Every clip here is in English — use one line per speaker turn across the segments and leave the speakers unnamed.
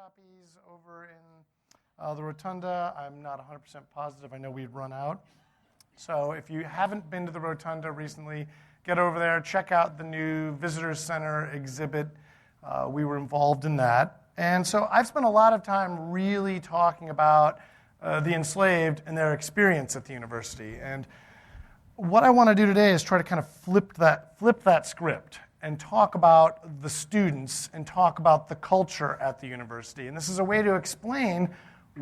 copies over in the Rotunda. I'm not 100% positive. I know we'd run out. So if you haven't been to the Rotunda recently, get over there, check out the new Visitor Center exhibit. We were involved in that. And so I've spent a lot of time really talking about the enslaved and their experience at the university. And what I want to do today is try to kind of flip that script and talk about the students and talk about the culture at the university. And this is a way to explain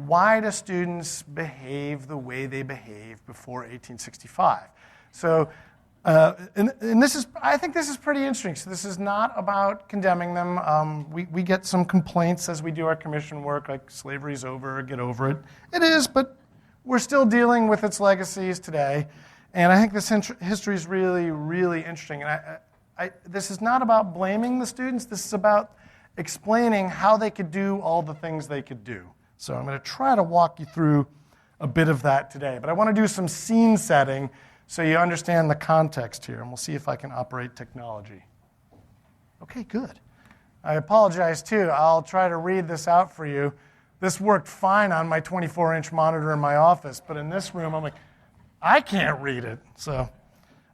why do students behave the way they behaved before 1865. So, and this is, I think this is pretty interesting. So this is not about condemning them. We get some complaints as we do our commission work, like slavery's over, get over it. It is, but we're still dealing with its legacies today. And I think this history is really, really interesting. And this is not about blaming the students. This is about explaining how they could do all the things they could do. So I'm going to try to walk you through a bit of that today. But I want to do some scene setting so you understand the context here. And we'll see if I can operate technology. Okay, good. I apologize, too. I'll try to read this out for you. This worked fine on my 24-inch monitor in my office. But in this room, I'm like, I can't read it.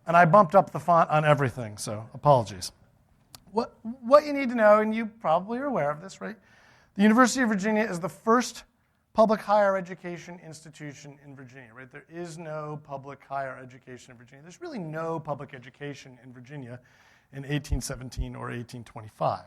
And I bumped up the font on everything, so apologies. What you need to know, and you probably are aware of this, right? The University of Virginia is the first public higher education institution in Virginia, right? There is no public higher education in Virginia. There's really no public education in Virginia in 1817 or 1825.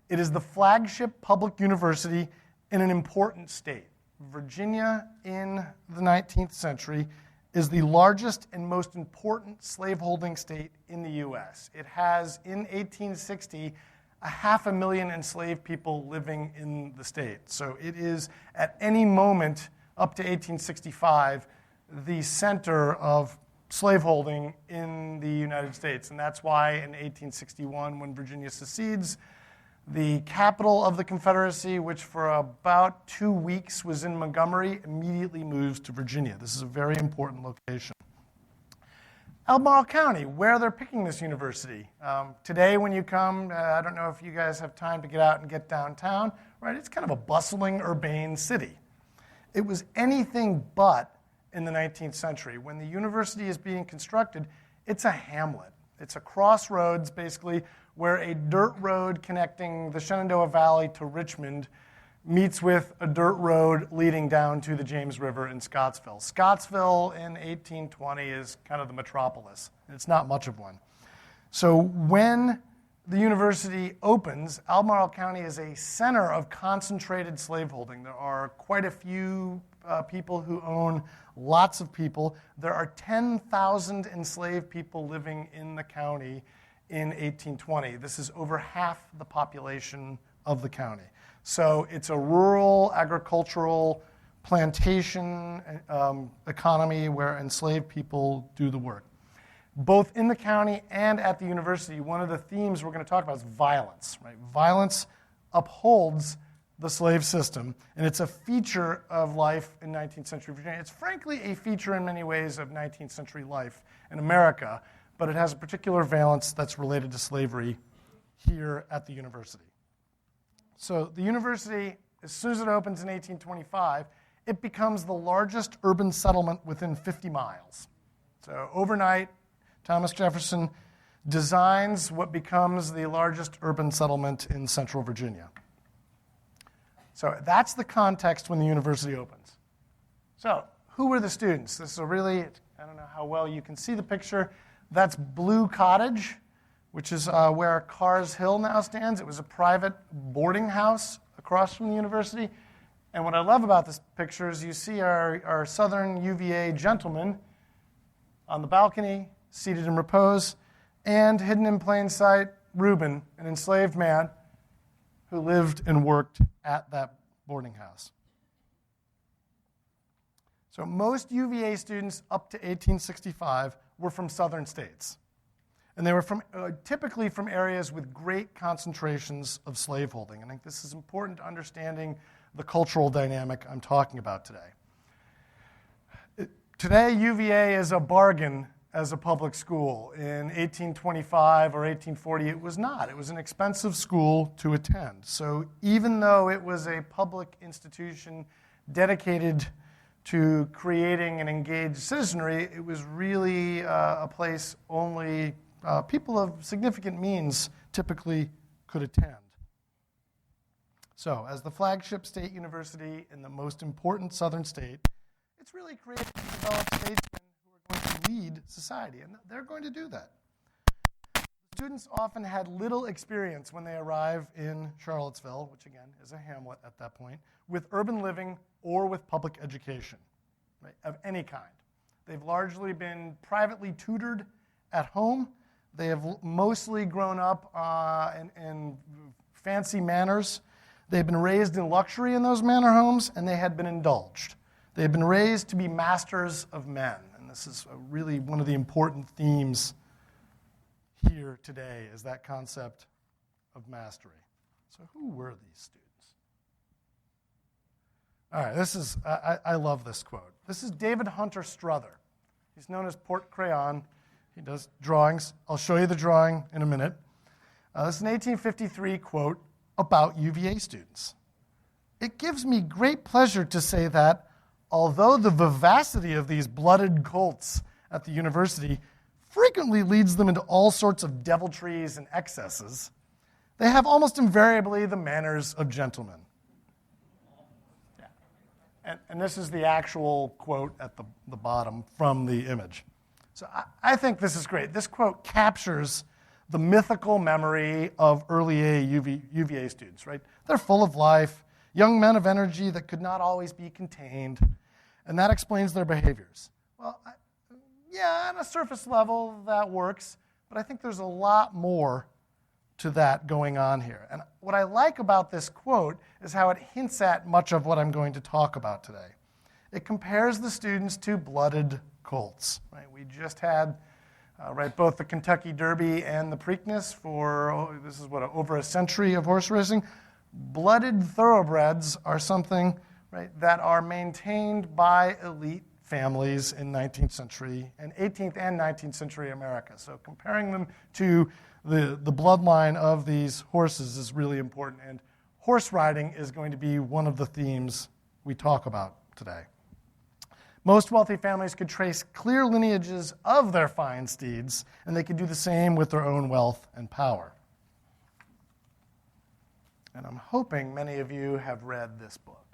It is the flagship public university in an important state. Virginia in the 19th century is the largest and most important slaveholding state in the U.S. It has, in 1860, 500,000 enslaved people living in the state. So it is, at any moment up to 1865, the center of slaveholding in the United States. And that's why in 1861, when Virginia secedes, the capital of the Confederacy, which for about 2 weeks was in Montgomery, immediately moves to Virginia. This is a very important location. Albemarle County, where they're picking this university. Today when you come, I don't know if you guys have time to get out and get downtown, right? It's kind of a bustling, urbane city. It was anything but in the 19th century. When the university is being constructed, it's a hamlet. It's a crossroads, basically, where a dirt road connecting the Shenandoah Valley to Richmond meets with a dirt road leading down to the James River in Scottsville. Scottsville in 1820 is kind of the metropolis. It's not much of one. So when the university opens, Albemarle County is a center of concentrated slaveholding. There are quite a few people who own lots of people. There are 10,000 enslaved people living in the county in 1820. This is over half the population of the county. So it's a rural, agricultural, plantation economy where enslaved people do the work. Both in the county and at the university, one of the themes we're going to talk about is violence. Right? Violence upholds the slave system, and it's a feature of life in 19th century Virginia. It's frankly a feature in many ways of 19th century life in America, but it has a particular valence that's related to slavery here at the university. So the university, as soon as it opens in 1825, it becomes the largest urban settlement within 50 miles. So overnight, Thomas Jefferson designs what becomes the largest urban settlement in central Virginia. So that's the context when the university opens. So who were the students? This is a really, I don't know how well you can see the picture. That's Blue Cottage, which is where Carr's Hill now stands. It was a private boarding house across from the university. And what I love about this picture is you see our Southern UVA gentleman on the balcony, seated in repose, and hidden in plain sight, Reuben, an enslaved man who lived and worked at that boarding house. So most UVA students up to 1865 were from southern states. And they were typically from areas with great concentrations of slaveholding. And I think this is important to understanding the cultural dynamic I'm talking about today. Today, UVA is a bargain as a public school. In 1825 or 1840, it was not. It was an expensive school to attend. So even though it was a public institution dedicated to creating an engaged citizenry, it was really a place only people of significant means typically could attend. So, as the flagship state university in the most important southern state, it's really created to develop statesmen who are going to lead society, and they're going to do that. Students often had little experience when they arrive in Charlottesville, which again is a hamlet at that point, with urban living or with public education, right, of any kind. They've largely been privately tutored at home. They have mostly grown up in fancy manors. They've been raised in luxury in those manor homes, and they had been indulged. They've been raised to be masters of men, and this is really one of the important themes here today, is that concept of mastery. So who were these students? All right, I love this quote. This is David Hunter Strother. He's known as Port Crayon. He does drawings. I'll show you the drawing in a minute. This is an 1853 quote about UVA students. It gives me great pleasure to say that, although the vivacity of these blooded colts at the university frequently leads them into all sorts of deviltries and excesses, they have almost invariably the manners of gentlemen. Yeah. And this is the actual quote at the bottom from the image. So I think this is great. This quote captures the mythical memory of early UVA students, right? They're full of life, young men of energy that could not always be contained, and that explains their behaviors. Well, yeah, on a surface level, that works, but I think there's a lot more to that going on here. And what I like about this quote is how it hints at much of what I'm going to talk about today. It compares the students to blooded colts, right? We just had both the Kentucky Derby and the Preakness for, this is what, over a century of horse racing. Blooded thoroughbreds are something, right, that are maintained by elite families in 19th century and 18th and 19th century America. So comparing them to the bloodline of these horses is really important, and horse riding is going to be one of the themes we talk about today. Most wealthy families could trace clear lineages of their fine steeds, and they could do the same with their own wealth and power. And I'm hoping many of you have read this book.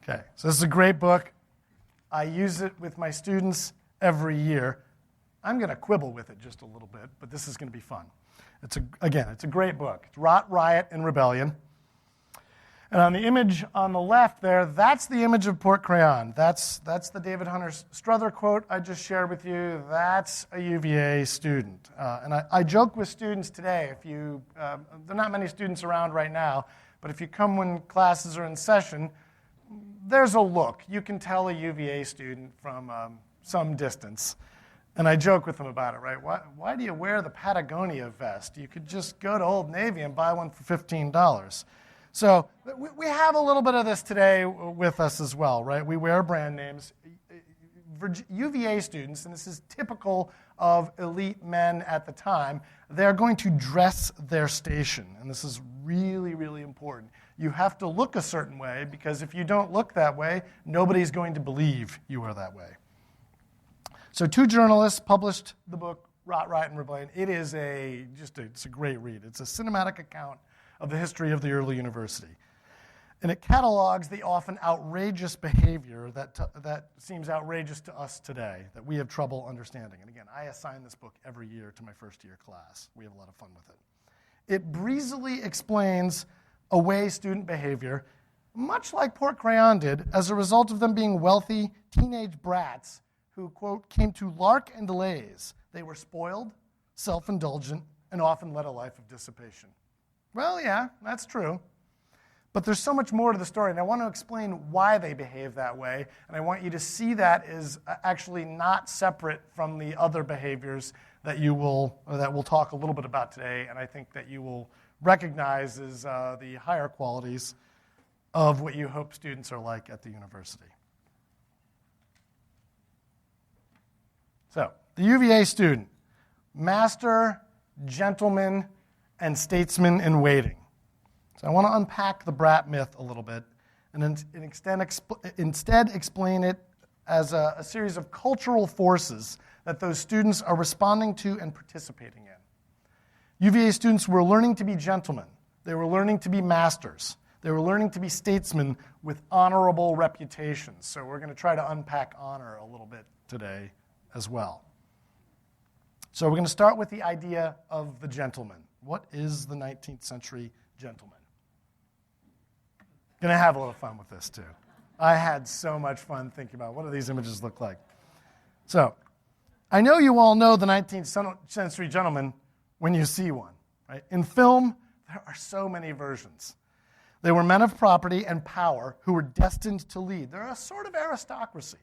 Okay, so this is a great book. I use it with my students every year. I'm going to quibble with it just a little bit, but this is going to be fun. It's a great book. It's Rot, Riot, and Rebellion. And on the image on the left there, that's the image of Port Crayon. That's the David Hunter Strother quote I just shared with you. That's a UVA student. And I joke with students today, there are not many students around right now, but if you come when classes are in session, there's a look. You can tell a UVA student from some distance. And I joke with them about it, right? Why do you wear the Patagonia vest? You could just go to Old Navy and buy one for $15. So we have a little bit of this today with us as well, right? We wear brand names. UVA students, and this is typical of elite men at the time, they're going to dress their station, and this is really, really important. You have to look a certain way, because if you don't look that way, nobody's going to believe you are that way. So 2 journalists published the book, Rot, Riot, and Rebellion. It is it's a great read. It's a cinematic account of the history of the early university. And it catalogs the often outrageous behavior that seems outrageous to us today, that we have trouble understanding. And again, I assign this book every year to my first-year class. We have a lot of fun with it. It breezily explains away student behavior, much like Port Crayon did, as a result of them being wealthy teenage brats who, quote, came to lark and laze. They were spoiled, self-indulgent, and often led a life of dissipation. Well, yeah, that's true. But there's so much more to the story, and I want to explain why they behave that way, and I want you to see that as actually not separate from the other behaviors that we'll talk a little bit about today, and I think that you will recognize as the higher qualities of what you hope students are like at the university. So, the UVA student, master, gentleman, and statesman in waiting. So I want to unpack the brat myth a little bit and instead explain it as a series of cultural forces that those students are responding to and participating in. UVA students were learning to be gentlemen. They were learning to be masters. They were learning to be statesmen with honorable reputations. So we're going to try to unpack honor a little bit today as well. So we're going to start with the idea of the gentleman. What is the 19th century gentleman? Going to have a little fun with this too. I had so much fun thinking about what do these images look like. So I know you all know the 19th century gentleman when you see one. Right? In film, there are so many versions. They were men of property and power who were destined to lead. They're a sort of aristocracy.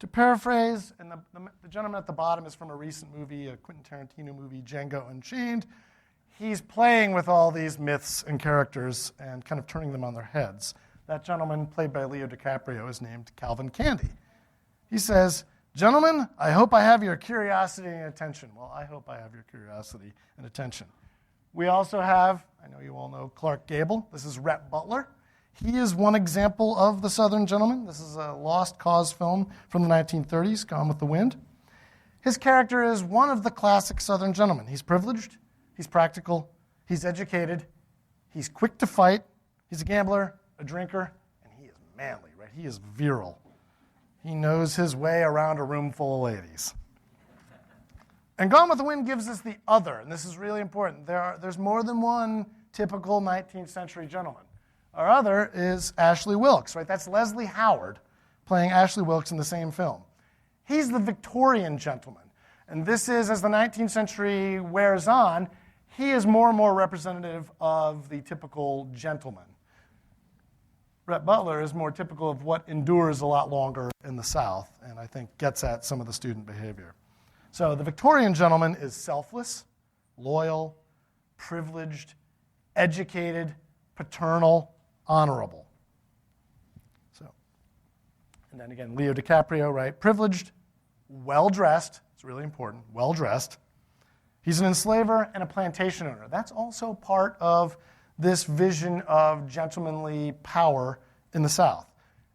To paraphrase, and the gentleman at the bottom is from a recent movie, a Quentin Tarantino movie, Django Unchained. He's playing with all these myths and characters and kind of turning them on their heads. That gentleman, played by Leo DiCaprio, is named Calvin Candy. He says, "Gentlemen, I hope I have your curiosity and attention." Well, I hope I have your curiosity and attention. We also have, I know you all know Clark Gable. This is Rhett Butler. He is one example of the Southern gentleman. This is a lost cause film from the 1930s, Gone with the Wind. His character is one of the classic Southern gentlemen. He's privileged, he's practical, he's educated, he's quick to fight, he's a gambler, a drinker, and he is manly, right? He is virile. He knows his way around a room full of ladies. And Gone with the Wind gives us the other, and this is really important. There's more than one typical 19th century gentleman. Our other is Ashley Wilkes, right? That's Leslie Howard playing Ashley Wilkes in the same film. He's the Victorian gentleman. And this is, as the 19th century wears on, he is more and more representative of the typical gentleman. Rhett Butler is more typical of what endures a lot longer in the South, and I think gets at some of the student behavior. So the Victorian gentleman is selfless, loyal, privileged, educated, paternal, honorable. So, and then again, Leo DiCaprio, right? Privileged, well-dressed. It's really important. Well-dressed. He's an enslaver and a plantation owner. That's also part of this vision of gentlemanly power in the South.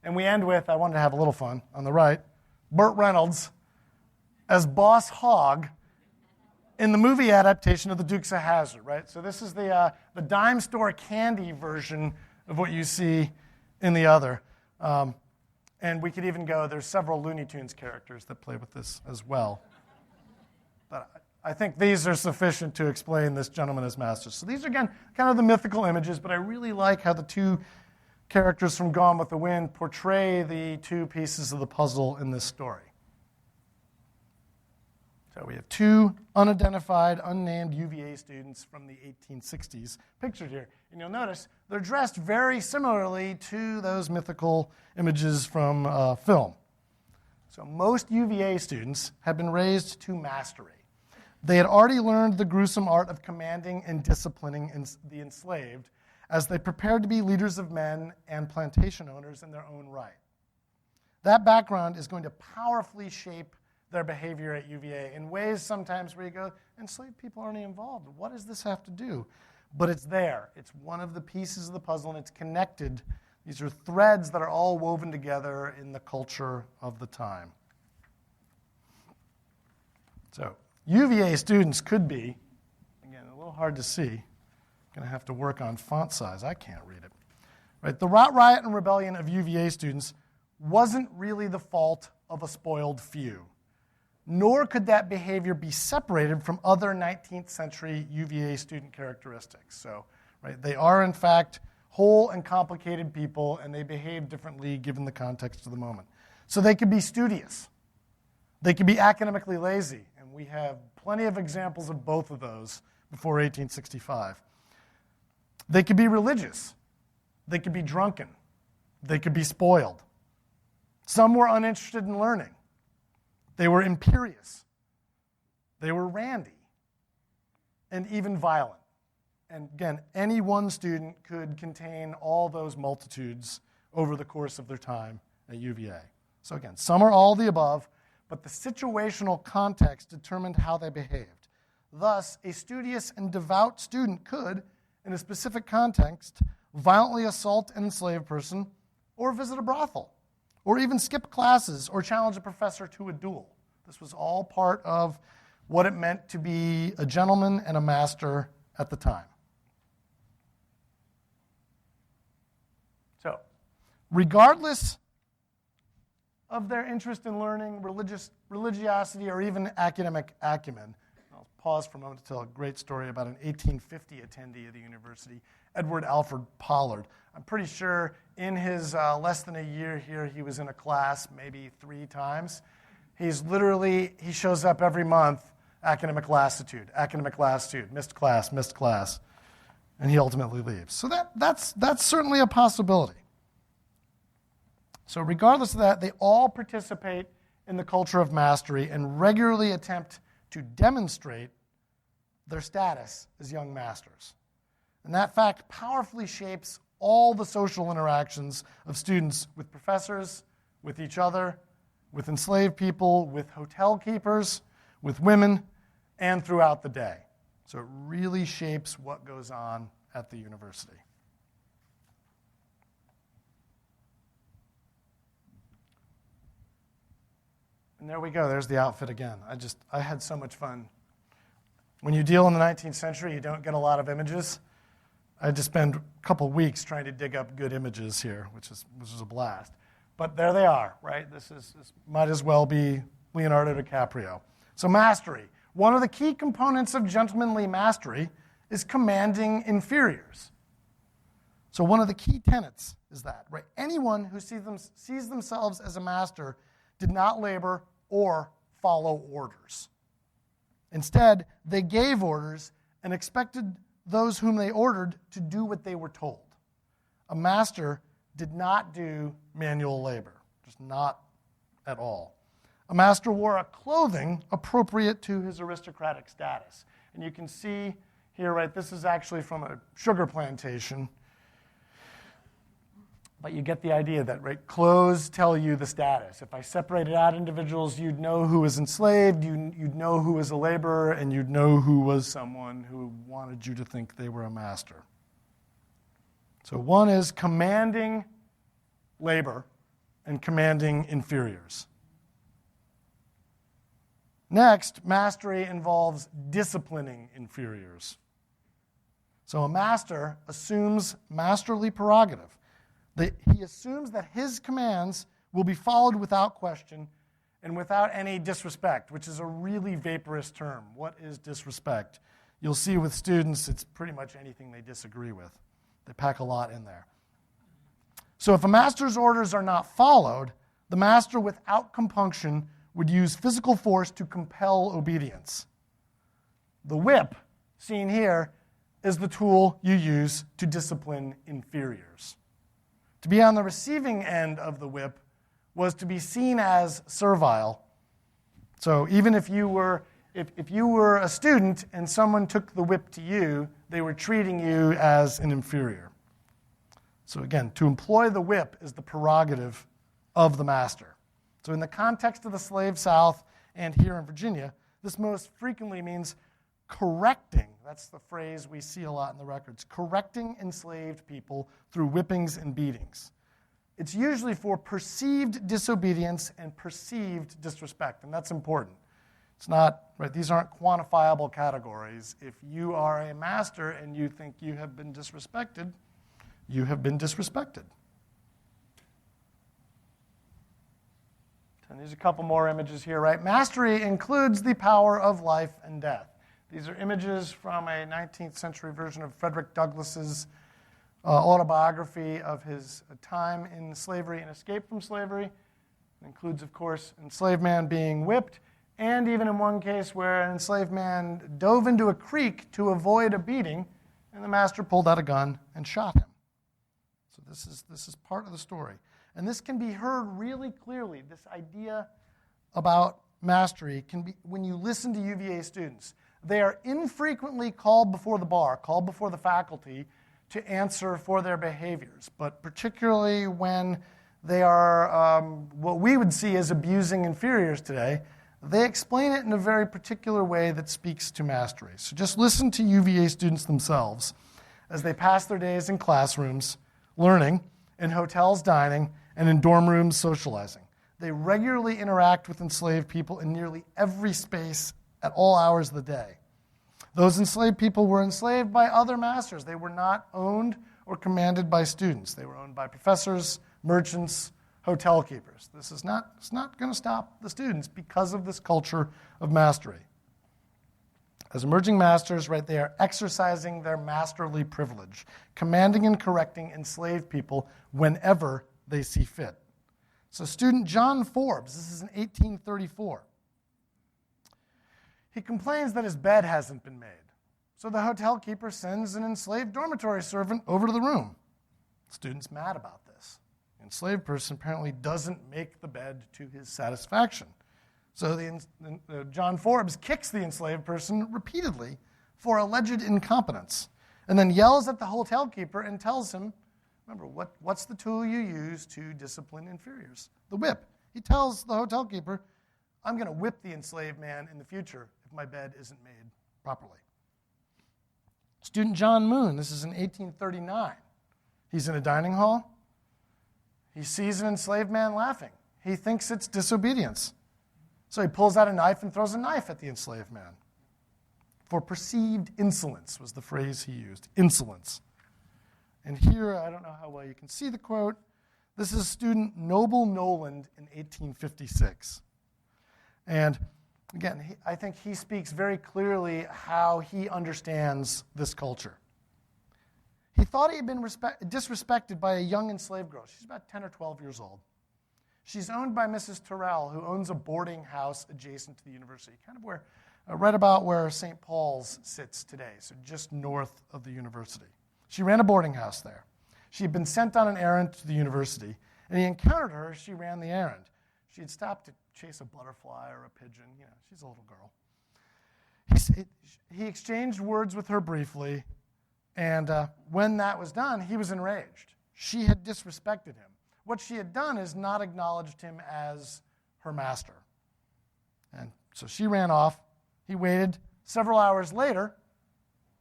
And we end with, I wanted to have a little fun, on the right, Burt Reynolds as Boss Hogg in the movie adaptation of The Dukes of Hazzard, right? So this is the dime store candy version of what you see in the other. And we could even go, there's several Looney Tunes characters that play with this as well. But I think these are sufficient to explain this gentleman as master. So these are, again, kind of the mythical images, but I really like how the two characters from Gone with the Wind portray the two pieces of the puzzle in this story. So we have two unidentified, unnamed UVA students from the 1860s pictured here. And you'll notice they're dressed very similarly to those mythical images from film. So most UVA students had been raised to mastery. They had already learned the gruesome art of commanding and disciplining the enslaved as they prepared to be leaders of men and plantation owners in their own right. That background is going to powerfully shape their behavior at UVA in ways sometimes where you go, enslaved people aren't involved. What does this have to do? But it's there. It's one of the pieces of the puzzle, and it's connected. These are threads that are all woven together in the culture of the time. So UVA students could be, again, a little hard to see. Going to have to work on font size. I can't read it. Right? The riot and rebellion of UVA students wasn't really the fault of a spoiled few, nor could that behavior be separated from other 19th century UVA student characteristics. So, right, they are, in fact, whole and complicated people, and they behave differently given the context of the moment. So they could be studious. They could be academically lazy, and we have plenty of examples of both of those before 1865. They could be religious. They could be drunken. They could be spoiled. Some were uninterested in learning. They were imperious. They were randy, and even violent. And again, any one student could contain all those multitudes over the course of their time at UVA. So again, some are all the above, but the situational context determined how they behaved. Thus, a studious and devout student could, in a specific context, violently assault an enslaved person, or visit a brothel, or even skip classes or challenge a professor to a duel. This was all part of what it meant to be a gentleman and a master at the time. So, regardless of their interest in learning, religiosity, or even academic acumen, I'll pause for a moment to tell a great story about an 1850 attendee of the university, Edward Alfred Pollard. I'm pretty sure in his less than a year here, he was in a class maybe 3 times. He shows up every month, academic lassitude, missed class, and he ultimately leaves. So that's certainly a possibility. So regardless of that, they all participate in the culture of mastery and regularly attempt to demonstrate their status as young masters. And that fact powerfully shapes all the social interactions of students with professors, with each other, with enslaved people, with hotel keepers, with women, and throughout the day. So it really shapes what goes on at the university. And there we go. There's the outfit again. I had so much fun. When you deal in the 19th century, you don't get a lot of images. I had to spend a couple weeks trying to dig up good images here, which is a blast. But there they are, right? This might as well be Leonardo DiCaprio. So mastery. One of the key components of gentlemanly mastery is commanding inferiors. So one of the key tenets is that, right? Anyone who sees themselves as a master did not labor or follow orders. Instead, they gave orders and expected those whom they ordered to do what they were told. A master did not do manual labor, just not at all. A master wore a clothing appropriate to his aristocratic status. And you can see here, right, this is actually from a sugar plantation. But you get the idea that, right, clothes tell you the status. If I separated out individuals, you'd know who was enslaved, you'd know who was a laborer, and you'd know who was someone who wanted you to think they were a master. So one is commanding labor and commanding inferiors. Next, mastery involves disciplining inferiors. So a master assumes masterly prerogative. He assumes that his commands will be followed without question and without any disrespect, which is a really vaporous term. What is disrespect? You'll see with students, it's pretty much anything they disagree with. They pack a lot in there. So if a master's orders are not followed, the master without compunction would use physical force to compel obedience. The whip, seen here, is the tool you use to discipline inferiors. To be on the receiving end of the whip was to be seen as servile. So even if you were a student and someone took the whip to you, they were treating you as an inferior. So again, to employ the whip is the prerogative of the master. So in the context of the slave South and here in Virginia, this most frequently means correcting. That's the phrase we see a lot in the records. Correcting enslaved people through whippings and beatings. It's usually for perceived disobedience and perceived disrespect, and that's important. It's not, right, these aren't quantifiable categories. If you are a master and you think you have been disrespected, you have been disrespected. And there's a couple more images here, right? Mastery includes the power of life and death. These are images from a 19th century version of Frederick Douglass's autobiography of his time in slavery and escape from slavery. It includes, of course, an enslaved man being whipped, and even in one case where an enslaved man dove into a creek to avoid a beating, and the master pulled out a gun and shot him. So this is part of the story. And this can be heard really clearly. This idea about mastery can be, when you listen to UVA students, they are infrequently called before the bar, called before the faculty to answer for their behaviors. But particularly when they are what we would see as abusing inferiors today. They explain it in a very particular way that speaks to mastery. So just listen to UVA students themselves as they pass their days in classrooms, learning, in hotels dining, and in dorm rooms socializing. They regularly interact with enslaved people in nearly every space at all hours of the day. Those enslaved people were enslaved by other masters. They were not owned or commanded by students. They were owned by professors, merchants, hotel keepers. This is not, it's not going to stop the students because of this culture of mastery. As emerging masters, right, they are exercising their masterly privilege, commanding and correcting enslaved people whenever they see fit. So student John Forbes, this is in 1834, he complains that his bed hasn't been made. So the hotel keeper sends an enslaved dormitory servant over to the room. The student's mad about this. The enslaved person apparently doesn't make the bed to his satisfaction. So John Forbes kicks the enslaved person repeatedly for alleged incompetence, and then yells at the hotel keeper and tells him, remember, what's the tool you use to discipline inferiors? The whip. He tells the hotel keeper, I'm going to whip the enslaved man in the future if my bed isn't made properly. Student John Moon, this is in 1839. He's in a dining hall. He sees an enslaved man laughing. He thinks it's disobedience. So he pulls out a knife and throws a knife at the enslaved man. For perceived insolence was the phrase he used, insolence. And here, I don't know how well you can see the quote. This is student Noble Noland in 1856. And again, I think he speaks very clearly how he understands this culture. He thought he had been disrespected by a young enslaved girl. She's about 10 or 12 years old. She's owned by Mrs. Terrell, who owns a boarding house adjacent to the university, kind of where, right about where St. Paul's sits today, so just north of the university. She ran a boarding house there. She had been sent on an errand to the university, and he encountered her as she ran the errand. She had stopped to chase a butterfly or a pigeon. You know, she's a little girl. He exchanged words with her briefly, and when that was done, he was enraged. She had disrespected him. What she had done is not acknowledged him as her master. And so she ran off. He waited. Several hours later,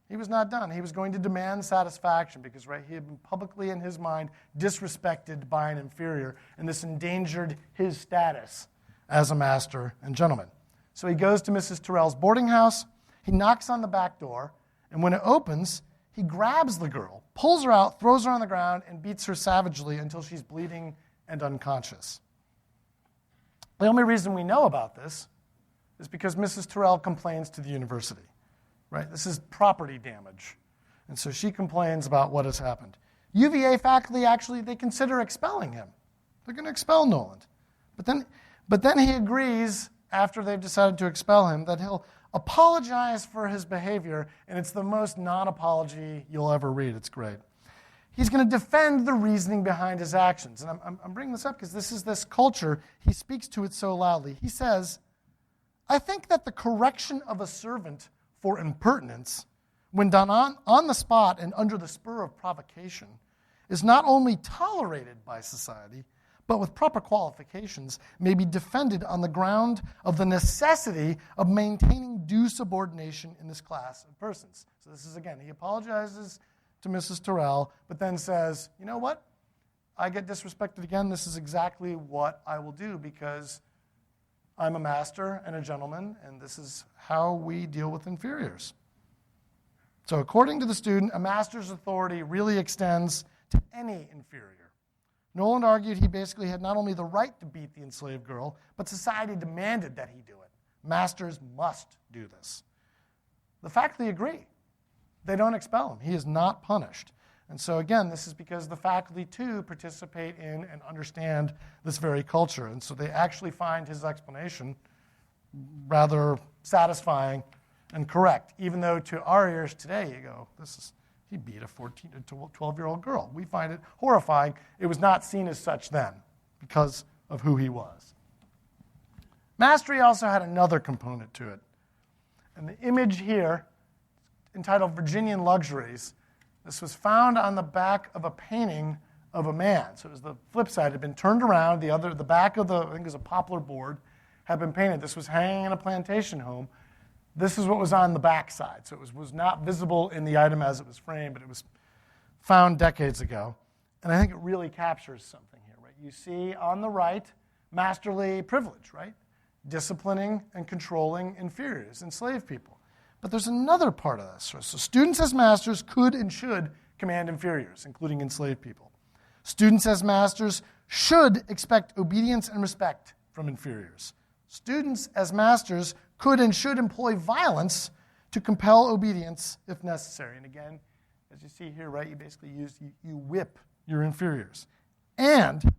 he was not done. He was going to demand satisfaction because, right, he had been publicly, in his mind, disrespected by an inferior, and this endangered his status as a master and gentleman. So he goes to Mrs. Terrell's boarding house. He knocks on the back door, and when it opens, he grabs the girl, pulls her out, throws her on the ground, and beats her savagely until she's bleeding and unconscious. The only reason we know about this is because Mrs. Terrell complains to the university. Right? This is property damage. And so she complains about what has happened. UVA faculty actually, they consider expelling him. They're going to expel Noland. But then he agrees, after they've decided to expel him, that he'll apologize for his behavior, and it's the most non-apology you'll ever read. It's great. He's going to defend the reasoning behind his actions. And I'm bringing this up because this is this culture. He speaks to it so loudly. He says, I think that the correction of a servant for impertinence, when done on the spot and under the spur of provocation, is not only tolerated by society, but with proper qualifications may be defended on the ground of the necessity of maintaining due subordination in this class of persons. So this is, again, he apologizes to Mrs. Terrell, but then says, you know what? I get disrespected again. This is exactly what I will do because I'm a master and a gentleman, and this is how we deal with inferiors. So according to the student, a master's authority really extends to any inferior. Noland argued he basically had not only the right to beat the enslaved girl, but society demanded that he do it. Masters must do this. The faculty agree. They don't expel him. He is not punished. And so again, this is because the faculty too participate in and understand this very culture. And so they actually find his explanation rather satisfying and correct, even though to our ears today you go, he beat a 14 to 12-year-old girl. We find it horrifying. It was not seen as such then because of who he was. Mastery also had another component to it. And the image here, entitled Virginian Luxuries, this was found on the back of a painting of a man. So it was the flip side. It had been turned around. The back of I think it was a poplar board, had been painted. This was hanging in a plantation home. This is what was on the back side. So it was not visible in the item as it was framed, but it was found decades ago. And I think it really captures something here, right? You see on the right, masterly privilege, right? Disciplining and controlling inferiors, enslaved people. But there's another part of this. So students as masters could and should command inferiors, including enslaved people. Students as masters should expect obedience and respect from inferiors. Students as masters could and should employ violence to compel obedience if necessary. And again, as you see here, right, you basically you whip your inferiors. And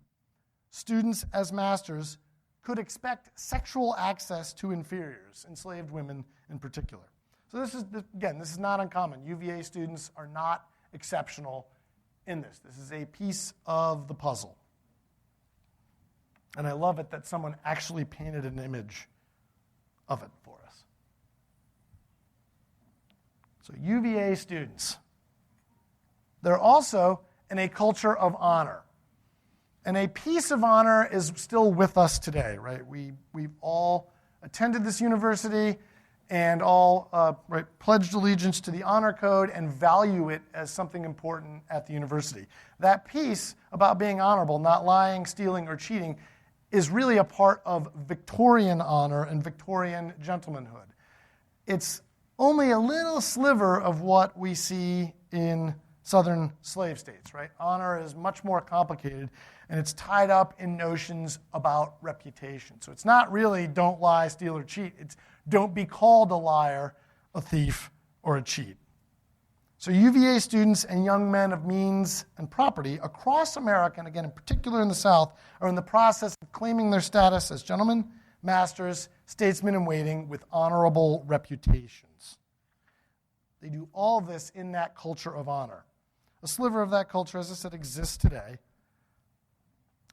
students as masters could expect sexual access to inferiors, enslaved women in particular. So this is not uncommon. UVA students are not exceptional in this. This is a piece of the puzzle. And I love it that someone actually painted an image of it for us. So UVA students, they're also in a culture of honor. And a piece of honor is still with us today, right? We've all attended this university and all pledged allegiance to the honor code and value it as something important at the university. That piece about being honorable, not lying, stealing, or cheating, is really a part of Victorian honor and Victorian gentlemanhood. It's only a little sliver of what we see in southern slave states, right? Honor is much more complicated, and it's tied up in notions about reputation. So it's not really don't lie, steal, or cheat. It's don't be called a liar, a thief, or a cheat. So UVA students and young men of means and property across America, and again in particular in the South, are in the process of claiming their status as gentlemen, masters, statesmen in waiting with honorable reputations. They do all this in that culture of honor. A sliver of that culture, as I said, exists today,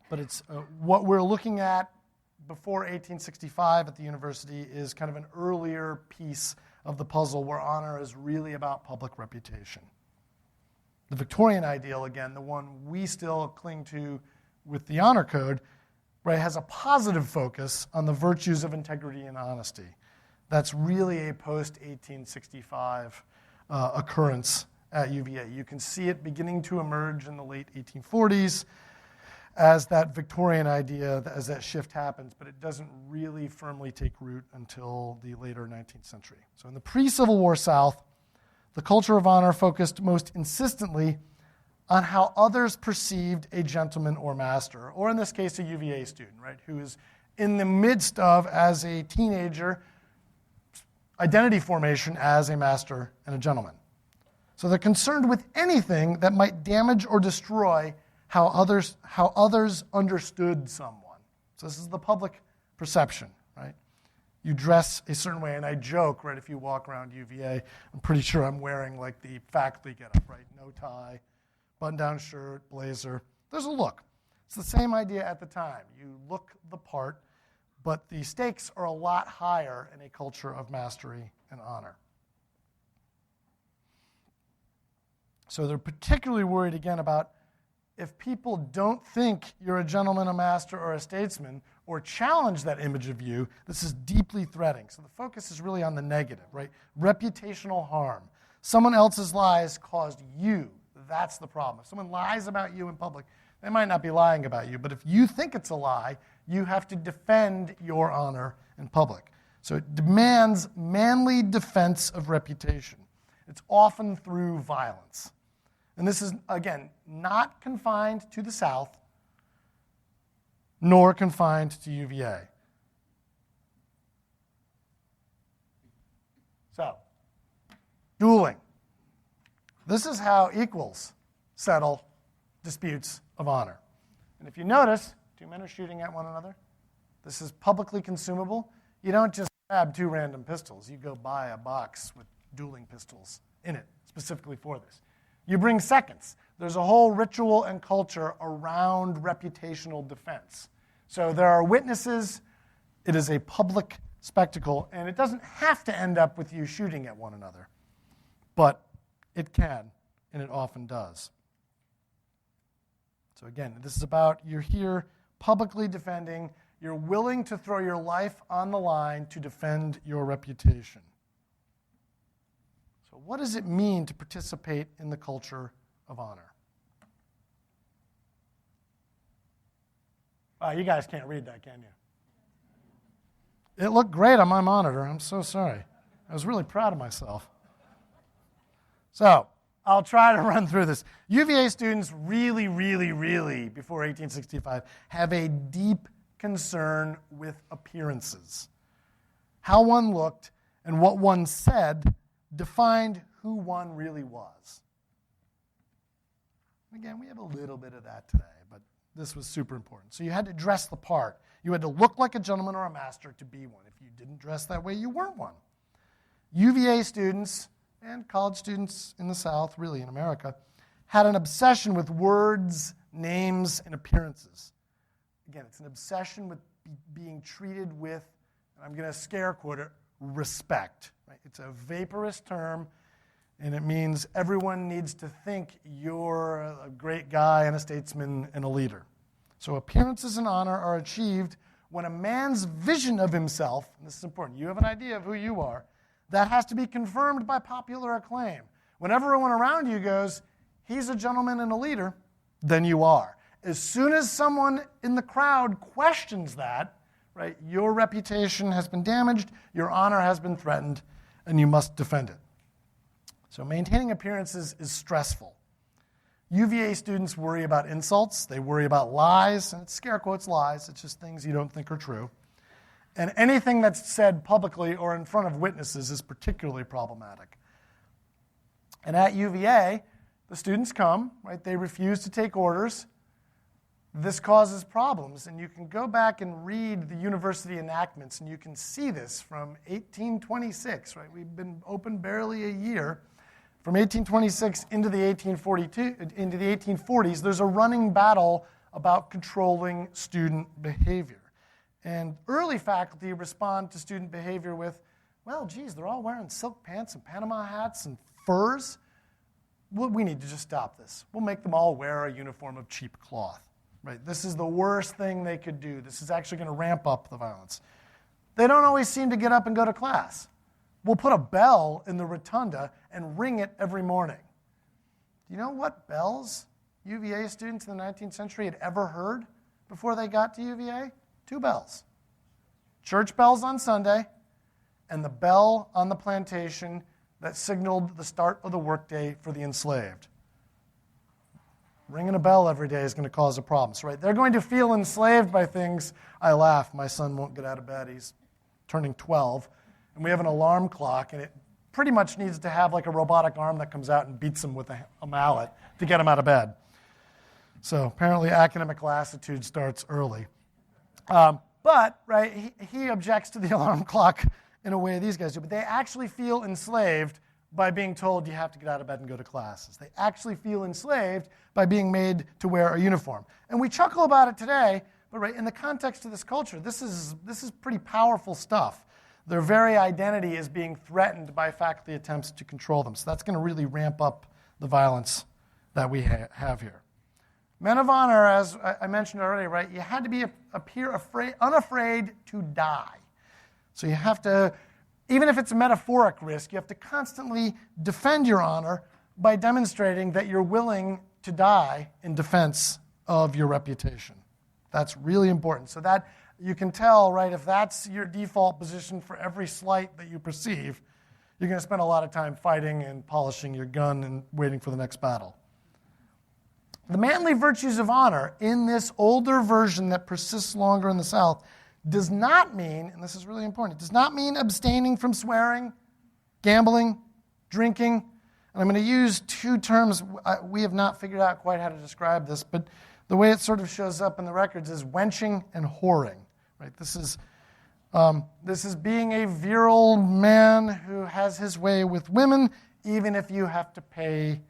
but it's what we're looking at before 1865 at the university is kind of an earlier piece of the puzzle where honor is really about public reputation. The Victorian ideal, again, the one we still cling to with the honor code, right, has a positive focus on the virtues of integrity and honesty. That's really a post-1865 occurrence at UVA. You can see it beginning to emerge in the late 1840s as that Victorian idea, as that shift happens, but it doesn't really firmly take root until the later 19th century. So in the pre-Civil War South, the culture of honor focused most insistently on how others perceived a gentleman or master, or in this case, a UVA student, right, who is in the midst of, as a teenager, identity formation as a master and a gentleman. So they're concerned with anything that might damage or destroy how others understood someone. So this is the public perception, right? You dress a certain way, and I joke, right, if you walk around UVA, I'm pretty sure I'm wearing like the faculty getup, right? No tie, button-down shirt, blazer. There's a look. It's the same idea at the time. You look the part, but the stakes are a lot higher in a culture of mastery and honor. So they're particularly worried, again, about if people don't think you're a gentleman, a master, or a statesman, or challenge that image of you, this is deeply threatening. So the focus is really on the negative, right? Reputational harm. Someone else's lies caused you. That's the problem. If someone lies about you in public, they might not be lying about you, but if you think it's a lie, you have to defend your honor in public. So it demands manly defense of reputation. It's often through violence. And this is, again, not confined to the South, nor confined to UVA. So, dueling. This is how equals settle disputes of honor. And if you notice, two men are shooting at one another. This is publicly consumable. You don't just grab two random pistols. You go buy a box with dueling pistols in it, specifically for this. You bring seconds. There's a whole ritual and culture around reputational defense. So there are witnesses. It is a public spectacle, and it doesn't have to end up with you shooting at one another. But it can, and it often does. So again, this is about you're here publicly defending, you're willing to throw your life on the line to defend your reputation. So what does it mean to participate in the culture of honor? You guys can't read that, can you? It looked great on my monitor. I'm so sorry. I was really proud of myself. So I'll try to run through this. UVA students really, before 1865, have a deep concern with appearances. How one looked and what one said defined who one really was. Again, we have a little bit of that today, but this was super important. So you had to dress the part. You had to look like a gentleman or a master to be one. If you didn't dress that way, you weren't one. UVA students and college students in the South, really in America, had an obsession with words, names, and appearances. Again, it's an obsession with being treated with, and I'm going to scare quote it, respect. Right? It's a vaporous term, and it means everyone needs to think you're a great guy and a statesman and a leader. So appearances and honor are achieved when a man's vision of himself, and this is important, you have an idea of who you are, that has to be confirmed by popular acclaim. When everyone around you goes, he's a gentleman and a leader, then you are. As soon as someone in the crowd questions that, right, your reputation has been damaged, your honor has been threatened, and you must defend it. So maintaining appearances is stressful. UVA students worry about insults, they worry about lies, and it's scare quotes lies, it's just things you don't think are true. And anything that's said publicly or in front of witnesses is particularly problematic. And at UVA, the students come, right? They refuse to take orders. This causes problems, and you can go back and read the university enactments, and you can see this from 1826, right? We've been open barely a year. From 1826 into the 1840s, there's a running battle about controlling student behavior. And early faculty respond to student behavior with, well, geez, they're all wearing silk pants and Panama hats and furs. Well, we need to just stop this. We'll make them all wear a uniform of cheap cloth. Right? This is the worst thing they could do. This is actually going to ramp up the violence. They don't always seem to get up and go to class. We'll put a bell in the rotunda and ring it every morning. Do you know what bells UVA students in the 19th century had ever heard before they got to UVA? 2 bells. Church bells on Sunday and the bell on the plantation that signaled the start of the workday for the enslaved. Ringing a bell every day is going to cause a problem. So, right, they're going to feel enslaved by things. I laugh. My son won't get out of bed. He's turning 12. And we have an alarm clock, and it pretty much needs to have like a robotic arm that comes out and beats him with a mallet to get him out of bed. So apparently academic lassitude starts early. But, right, he objects to the alarm clock in a way these guys do. But they actually feel enslaved by being told you have to get out of bed and go to classes. They actually feel enslaved by being made to wear a uniform. And we chuckle about it today, but right, in the context of this culture, this is pretty powerful stuff. Their very identity is being threatened by faculty attempts to control them. So that's going to really ramp up the violence that we have here. Men of honor, as I mentioned already, right, you had to appear unafraid to die. So you have to, even if it's a metaphoric risk, you have to constantly defend your honor by demonstrating that you're willing to die in defense of your reputation. That's really important. So that you can tell, right, if that's your default position for every slight that you perceive, you're going to spend a lot of time fighting and polishing your gun and waiting for the next battle. The manly virtues of honor in this older version that persists longer in the South does not mean, and this is really important, it does not mean abstaining from swearing, gambling, drinking. And I'm going to use 2 terms. We have not figured out quite how to describe this, but the way it sort of shows up in the records is wenching and whoring. Right? This is being a virile man who has his way with women, even if you have to pay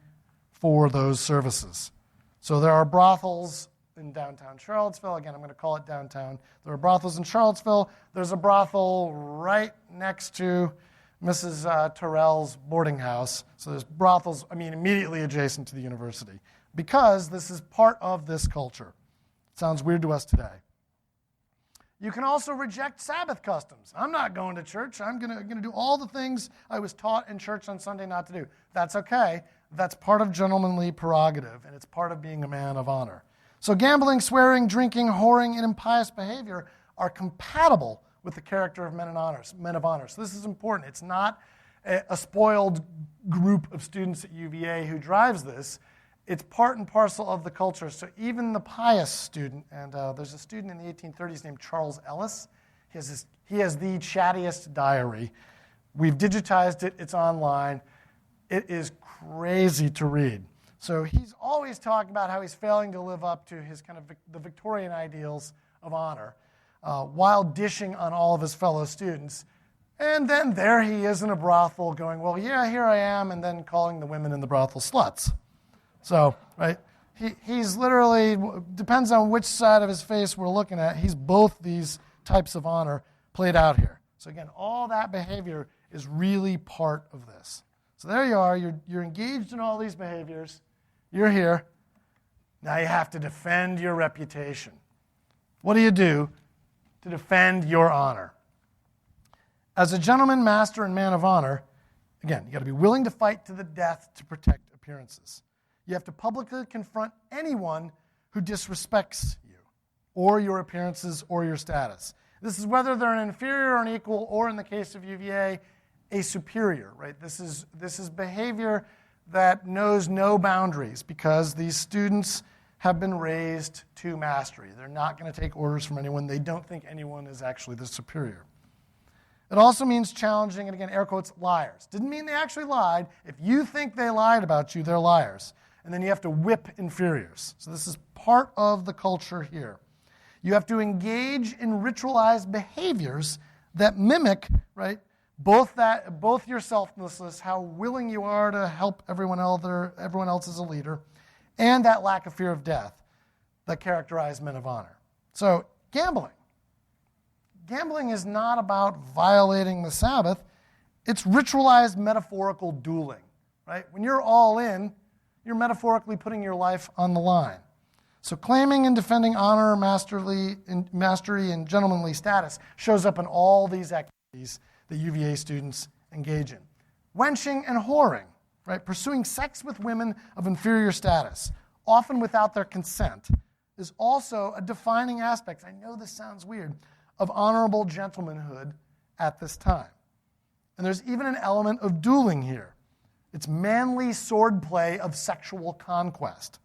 for those services. So there are brothels in downtown Charlottesville. Again, I'm going to call it downtown. There are brothels in Charlottesville. There's a brothel right next to Mrs. Terrell's boarding house. So there's brothels, immediately adjacent to the university. because this is part of this culture. It sounds weird to us today. You can also reject Sabbath customs. I'm not going to church. I'm going to do all the things I was taught in church on Sunday not to do. That's okay. That's part of gentlemanly prerogative, and it's part of being a man of honor. So gambling, swearing, drinking, whoring, and impious behavior are compatible with the character of men of honor. So this is important. It's not a spoiled group of students at UVA who drives this. It's part and parcel of the culture. So even the pious student, and there's a student in the 1830s named Charles Ellis. He has the chattiest diary. We've digitized it. It's online. It is crazy to read. So he's always talking about how he's failing to live up to his kind of the Victorian ideals of honor, while dishing on all of his fellow students. And then there he is in a brothel going, well, yeah, here I am, and then calling the women in the brothel sluts. So, right, he's literally, depends on which side of his face we're looking at, he's both these types of honor played out here. So again, all that behavior is really part of this. So there you are, you're engaged in all these behaviors, you're here, now you have to defend your reputation. What do you do to defend your honor? As a gentleman, master, and man of honor, again, you got to be willing to fight to the death to protect appearances. You have to publicly confront anyone who disrespects you or your appearances or your status. This is whether they're an inferior or an equal, or in the case of UVA, a superior, right? This is behavior that knows no boundaries because these students have been raised to mastery. They're not going to take orders from anyone. They don't think anyone is actually the superior. It also means challenging, and again, air quotes, liars. Didn't mean they actually lied. If you think they lied about you, they're liars. And then you have to whip inferiors. So this is part of the culture here. You have to engage in ritualized behaviors that mimic, right, both your selflessness, how willing you are to help everyone else as a leader, and that lack of fear of death that characterize men of honor. So gambling. Gambling is not about violating the Sabbath. It's ritualized metaphorical dueling, right? When you're all in, you're metaphorically putting your life on the line. So claiming and defending honor, mastery, and gentlemanly status shows up in all these activities that UVA students engage in. Wenching and whoring, right? Pursuing sex with women of inferior status, often without their consent, is also a defining aspect. I know this sounds weird, of honorable gentlemanhood at this time. And there's even an element of dueling here. It's manly swordplay of sexual conquest.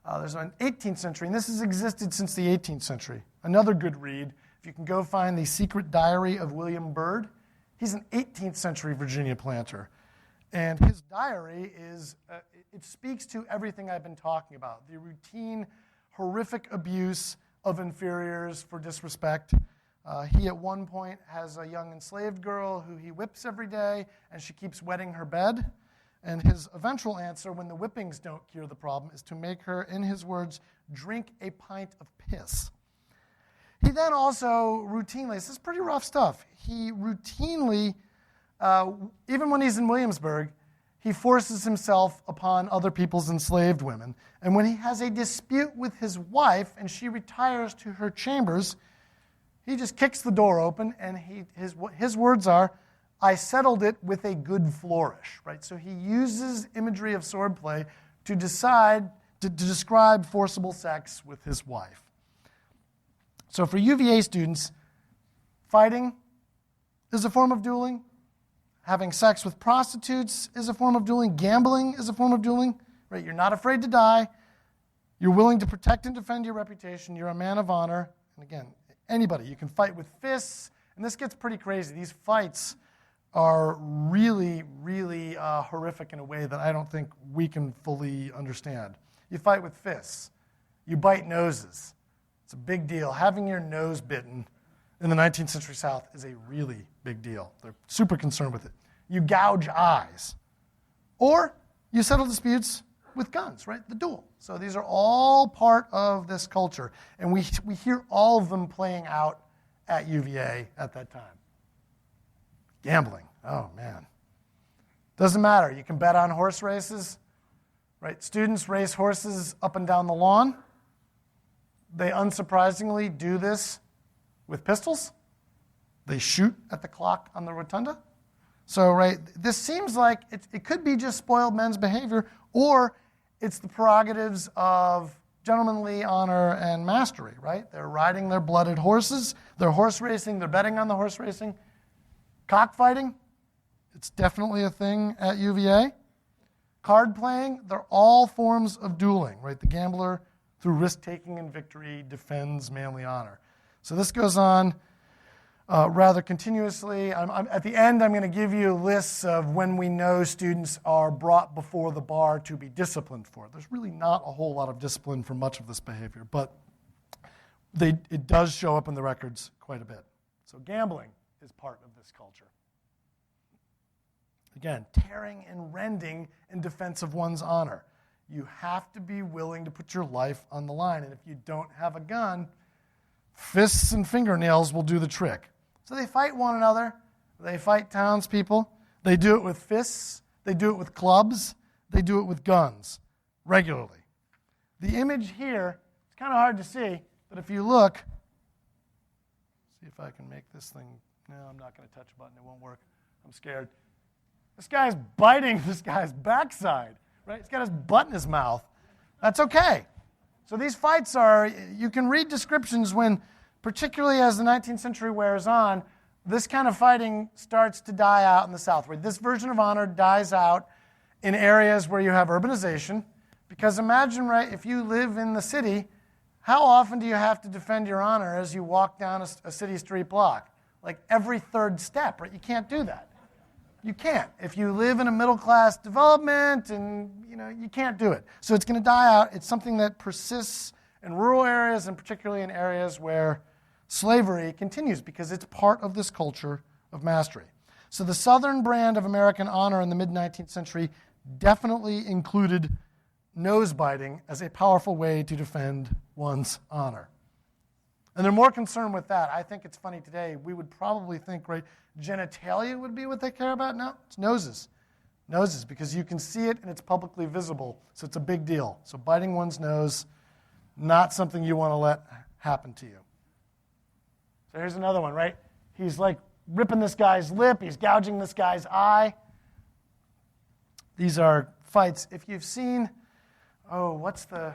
There's an 18th century, and this has existed since the 18th century. Another good read, if you can go find The Secret Diary of William Byrd. He's an 18th century Virginia planter. And his diary it speaks to everything I've been talking about. The routine, horrific abuse of inferiors for disrespect. He at one point has a young enslaved girl who he whips every day, and she keeps wetting her bed. And his eventual answer, when the whippings don't cure the problem, is to make her, in his words, drink a pint of piss. He then also routinely, this is pretty rough stuff, he routinely, even when he's in Williamsburg, he forces himself upon other people's enslaved women. And when he has a dispute with his wife and she retires to her chambers, he just kicks the door open, and his words are, "I settled it with a good flourish," right? So he uses imagery of swordplay to describe forcible sex with his wife. So for UVA students, fighting is a form of dueling. Having sex with prostitutes is a form of dueling. Gambling is a form of dueling, right? You're not afraid to die. You're willing to protect and defend your reputation. You're a man of honor. And again, anybody, you can fight with fists. And this gets pretty crazy. These fights are really, really horrific in a way that I don't think we can fully understand. You fight with fists. You bite noses. It's a big deal. Having your nose bitten in the 19th century South is a really big deal. They're super concerned with it. You gouge eyes. Or you settle disputes with guns, right? The duel. So these are all part of this culture. And we hear all of them playing out at UVA at that time. Gambling. Oh, man. Doesn't matter. You can bet on horse races, right? right? Students race horses up and down the lawn. They unsurprisingly do this with pistols. They shoot at the clock on the rotunda. So, right, this seems like it could be just spoiled men's behavior, or it's the prerogatives of gentlemanly honor and mastery, right? They're riding their blooded horses. They're horse racing. They're betting on the horse racing. Cockfighting, it's definitely a thing at UVA. Card playing, they're all forms of dueling, right? The gambler, through risk-taking and victory, defends manly honor. So this goes on rather continuously. At the end, I'm going to give you lists of when we know students are brought before the bar to be disciplined for it. There's really not a whole lot of discipline for much of this behavior, but it does show up in the records quite a bit. So gambling is part of this culture. Again, tearing and rending in defense of one's honor. You have to be willing to put your life on the line, and if you don't have a gun, fists and fingernails will do the trick. So they fight one another. They fight townspeople. They do it with fists. They do it with clubs. They do it with guns regularly. The image here, it's kind of hard to see, but if you look, see if I can make this thing. No, I'm not going to touch a button. It won't work. I'm scared. This guy's biting this guy's backside, right? He's got his butt in his mouth. That's okay. So these fights are, you can read descriptions when, particularly as the 19th century wears on, this kind of fighting starts to die out in the South, where this version of honor dies out in areas where you have urbanization. Because imagine, right, if you live in the city, how often do you have to defend your honor as you walk down a city street block? Like every third step, right? You can't do that. You can't. If you live in a middle-class development, and you can't do it. So it's going to die out. It's something that persists in rural areas, and particularly in areas where slavery continues, because it's part of this culture of mastery. So the Southern brand of American honor in the mid-19th century definitely included nose biting as a powerful way to defend one's honor. And they're more concerned with that. I think it's funny today. We would probably think, right, genitalia would be what they care about. No, it's noses. Noses, because you can see it and it's publicly visible. So it's a big deal. So biting one's nose, not something you want to let happen to you. So here's another one, right? He's like ripping this guy's lip. He's gouging this guy's eye. These are fights. If you've seen, what's the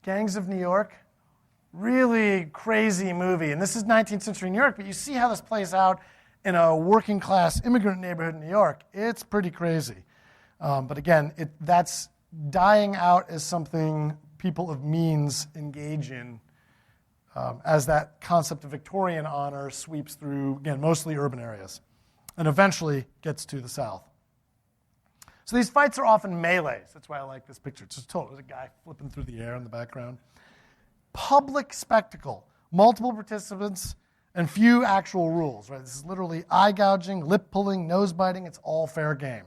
Gangs of New York? Really crazy movie. And this is 19th century New York, but you see how this plays out in a working class immigrant neighborhood in New York. It's pretty crazy. But again, that's dying out as something people of means engage in as that concept of Victorian honor sweeps through, again, mostly urban areas, and eventually gets to the South. So these fights are often melees. That's why I like this picture. It's just total. There's a guy flipping through the air in the background. Public spectacle, multiple participants, and few actual rules. Right? This is literally eye gouging, lip pulling, nose biting. It's all fair game.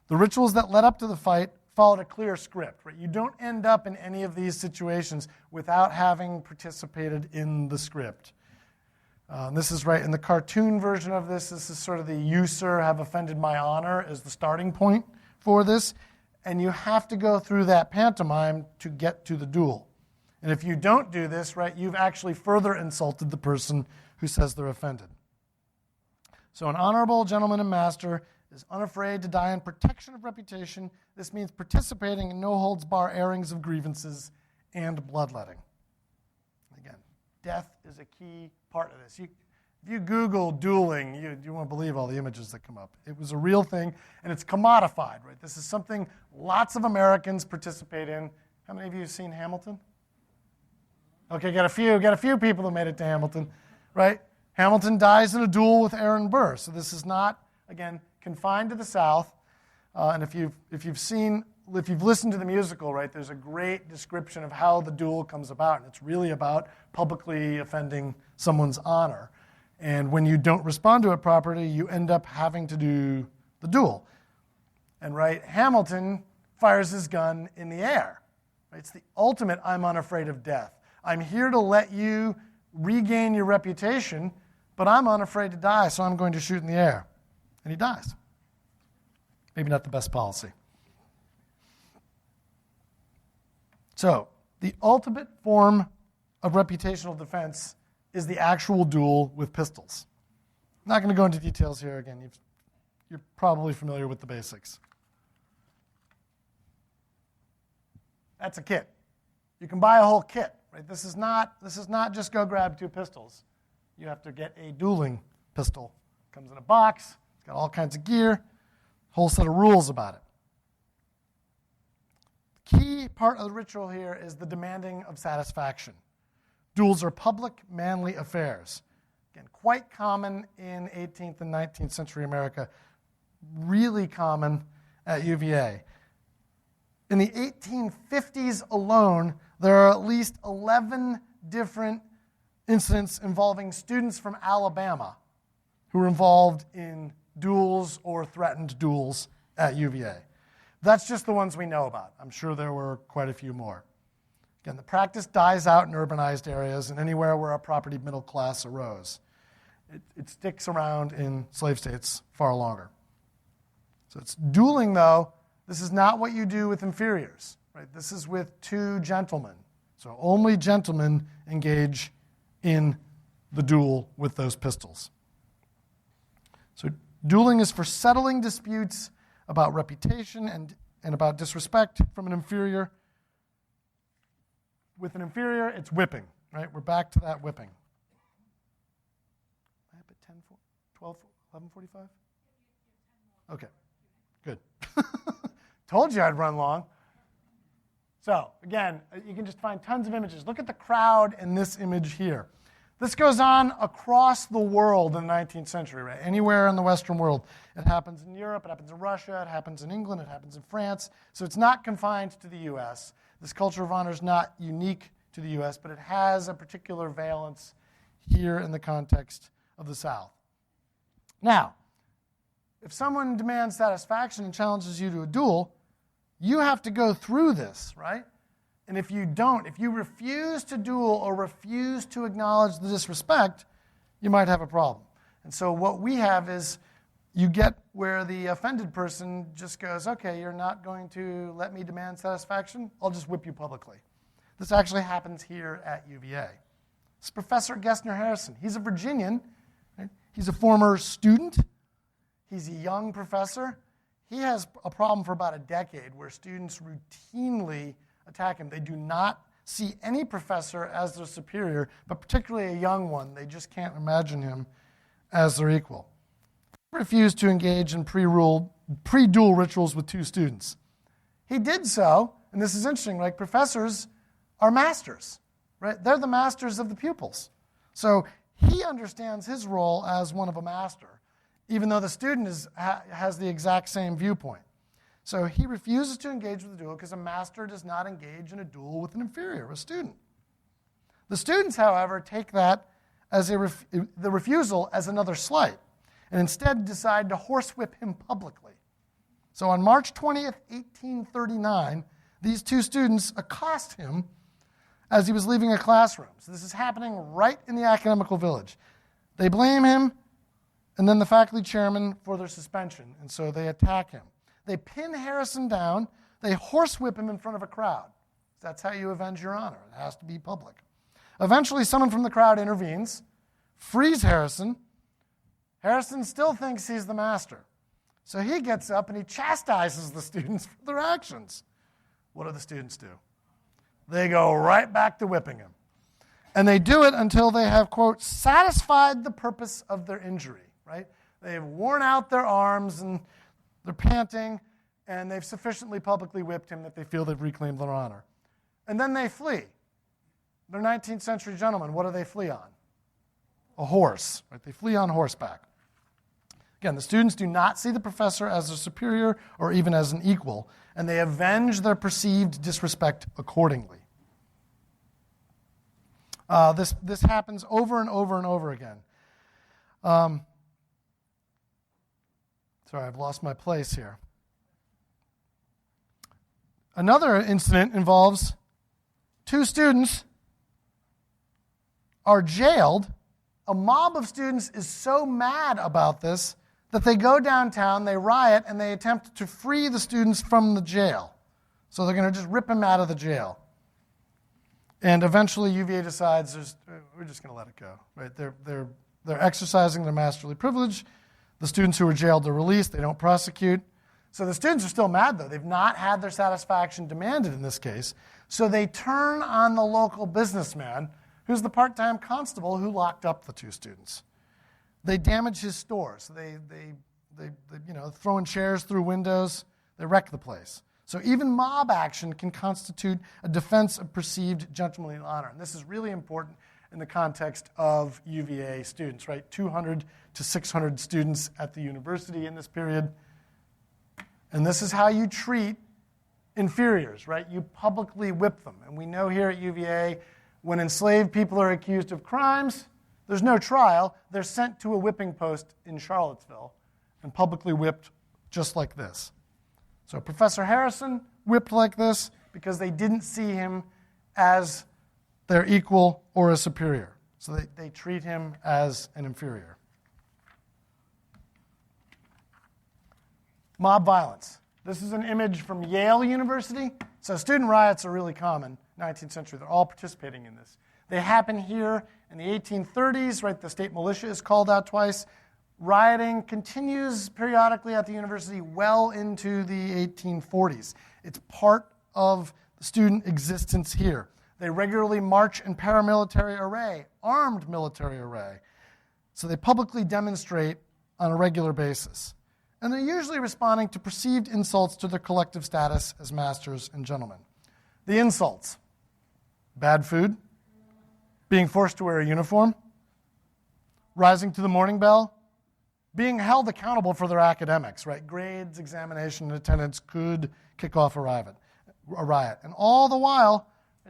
The rituals that led up to the fight followed a clear script. Right? You don't end up in any of these situations without having participated in the script. This is right in the cartoon version of this. This is sort of the "you, sir, have offended my honor" as the starting point for this. And you have to go through that pantomime to get to the duel. And if you don't do this, right, you've actually further insulted the person who says they're offended. So an honorable gentleman and master is unafraid to die in protection of reputation. This means participating in no-holds-bar airings of grievances and bloodletting. Again, death is a key part of this. If you Google dueling, you won't believe all the images that come up. It was a real thing, and it's commodified, right? This is something lots of Americans participate in. How many of you have seen Hamilton? Okay, got a few people who made it to Hamilton, right? Hamilton dies in a duel with Aaron Burr. So this is not, again, confined to the South. And if you've listened to the musical, right, there's a great description of how the duel comes about. And it's really about publicly offending someone's honor. And when you don't respond to it properly, you end up having to do the duel. And right, Hamilton fires his gun in the air. Right? It's the ultimate "I'm unafraid of death." I'm here to let you regain your reputation, but I'm unafraid to die, so I'm going to shoot in the air. And he dies. Maybe not the best policy. So the ultimate form of reputational defense is the actual duel with pistols. I'm not going to go into details here again. You're probably familiar with the basics. That's a kit. You can buy a whole kit, right? This is not just go grab 2 pistols. You have to get a dueling pistol. It comes in a box. It's got all kinds of gear, whole set of rules about it. The key part of the ritual here is the demanding of satisfaction. Duels are public, manly affairs. Again, quite common in 18th and 19th century America, really common at UVA. In the 1850s alone, there are at least 11 different incidents involving students from Alabama who were involved in duels or threatened duels at UVA. That's just the ones we know about. I'm sure there were quite a few more. Again, the practice dies out in urbanized areas and anywhere where a property middle class arose. It sticks around in slave states far longer. So it's dueling, though. This is not what you do with inferiors, right? This is with 2 gentlemen. So only gentlemen engage in the duel with those pistols. So dueling is for settling disputes about reputation and about disrespect from an inferior. With an inferior, it's whipping, right? We're back to that whipping. I have at 10, 12, 11:45? Okay, good. Told you I'd run long. So, again, you can just find tons of images. Look at the crowd in this image here. This goes on across the world in the 19th century, right? Anywhere in the Western world. It happens in Europe, it happens in Russia, it happens in England, it happens in France. So it's not confined to the U.S. This culture of honor is not unique to the U.S., but it has a particular valence here in the context of the South. Now, if someone demands satisfaction and challenges you to a duel, you have to go through this, right? And if you don't, if you refuse to duel or refuse to acknowledge the disrespect, you might have a problem. And so what we have is you get where the offended person just goes, okay, you're not going to let me demand satisfaction? I'll just whip you publicly. This actually happens here at UVA. It's Professor Gessner Harrison. He's a Virginian. Right? He's a former student. He's a young professor. He has a problem for about a decade where students routinely attack him. They do not see any professor as their superior, but particularly a young one. They just can't imagine him as their equal. He refused to engage in pre-duel rituals with 2 students. He did so, and this is interesting, like professors are masters, right? They're the masters of the pupils. So he understands his role as one of a master, even though the student has the exact same viewpoint. So he refuses to engage with a duel because a master does not engage in a duel with an inferior, a student. The students, however, take that as the refusal as another slight and instead decide to horsewhip him publicly. So on March 20th, 1839, these 2 students accost him as he was leaving a classroom. So this is happening right in the academical village. They blame him and then the faculty chairman for their suspension, and so they attack him. They pin Harrison down. They horsewhip him in front of a crowd. That's how you avenge your honor. It has to be public. Eventually, someone from the crowd intervenes, frees Harrison. Harrison still thinks he's the master. So he gets up and he chastises the students for their actions. What do the students do? They go right back to whipping him. And they do it until they have, quote, satisfied the purpose of their injury, right? They've worn out their arms and they're panting, and they've sufficiently publicly whipped him that they feel they've reclaimed their honor. And then they flee. They're 19th century gentlemen. What do they flee on? A horse. Right? They flee on horseback. Again, the students do not see the professor as their superior or even as an equal, and they avenge their perceived disrespect accordingly. This happens over and over and over again. Sorry, I've lost my place here. Another incident involves 2 students are jailed. A mob of students is so mad about this that they go downtown, they riot, and they attempt to free the students from the jail. So they're going to just rip them out of the jail. And eventually UVA decides we're just going to let it go. Right? They're exercising their masterly privilege. The students who were jailed are released. They don't prosecute. So the students are still mad, though. They've not had their satisfaction demanded in this case. So they turn on the local businessman, who's the part-time constable who locked up the two students. They damage his store. So they throwing chairs through windows. They wreck the place. So even mob action can constitute a defense of perceived gentlemanly honor. And this is really important in the context of UVA students, right? 200 to 600 students at the university in this period. And this is how you treat inferiors, right? You publicly whip them. And we know here at UVA, when enslaved people are accused of crimes, there's no trial. They're sent to a whipping post in Charlottesville and publicly whipped just like this. So Professor Harrison whipped like this because they didn't see him as their equal or a superior. So they treat him as an inferior. Mob violence. This is an image from Yale University. So student riots are really common, 19th century. They're all participating in this. They happen here in the 1830s, right? The state militia is called out twice. Rioting continues periodically at the university well into the 1840s. It's part of the student existence here. They regularly march in paramilitary array, armed military array. So they publicly demonstrate on a regular basis. And they're usually responding to perceived insults to their collective status as masters and gentlemen. The insults: bad food, being forced to wear a uniform, rising to the morning bell, being held accountable for their academics, right? Grades, examination, and attendance could kick off a riot. And all the while,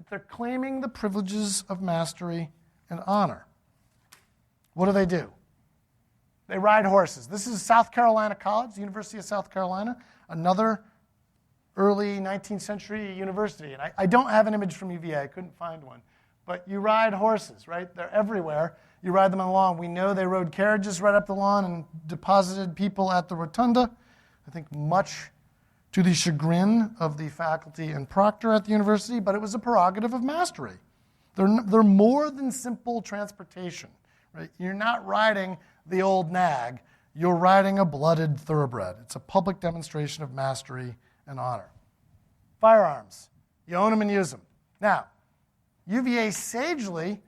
they're claiming the privileges of mastery and honor. What do? They ride horses. This is South Carolina College, the University of South Carolina, another early 19th century university. And I don't have an image from UVA. I couldn't find one. But you ride horses, right? They're everywhere. You ride them on the lawn. We know they rode carriages right up the lawn and deposited people at the rotunda. I think much to the chagrin of the faculty and proctor at the university, but it was a prerogative of mastery. They're more than simple transportation, right? You're not riding the old nag. You're riding a blooded thoroughbred. It's a public demonstration of mastery and honor. Firearms. You own them and use them. Now, UVA sagely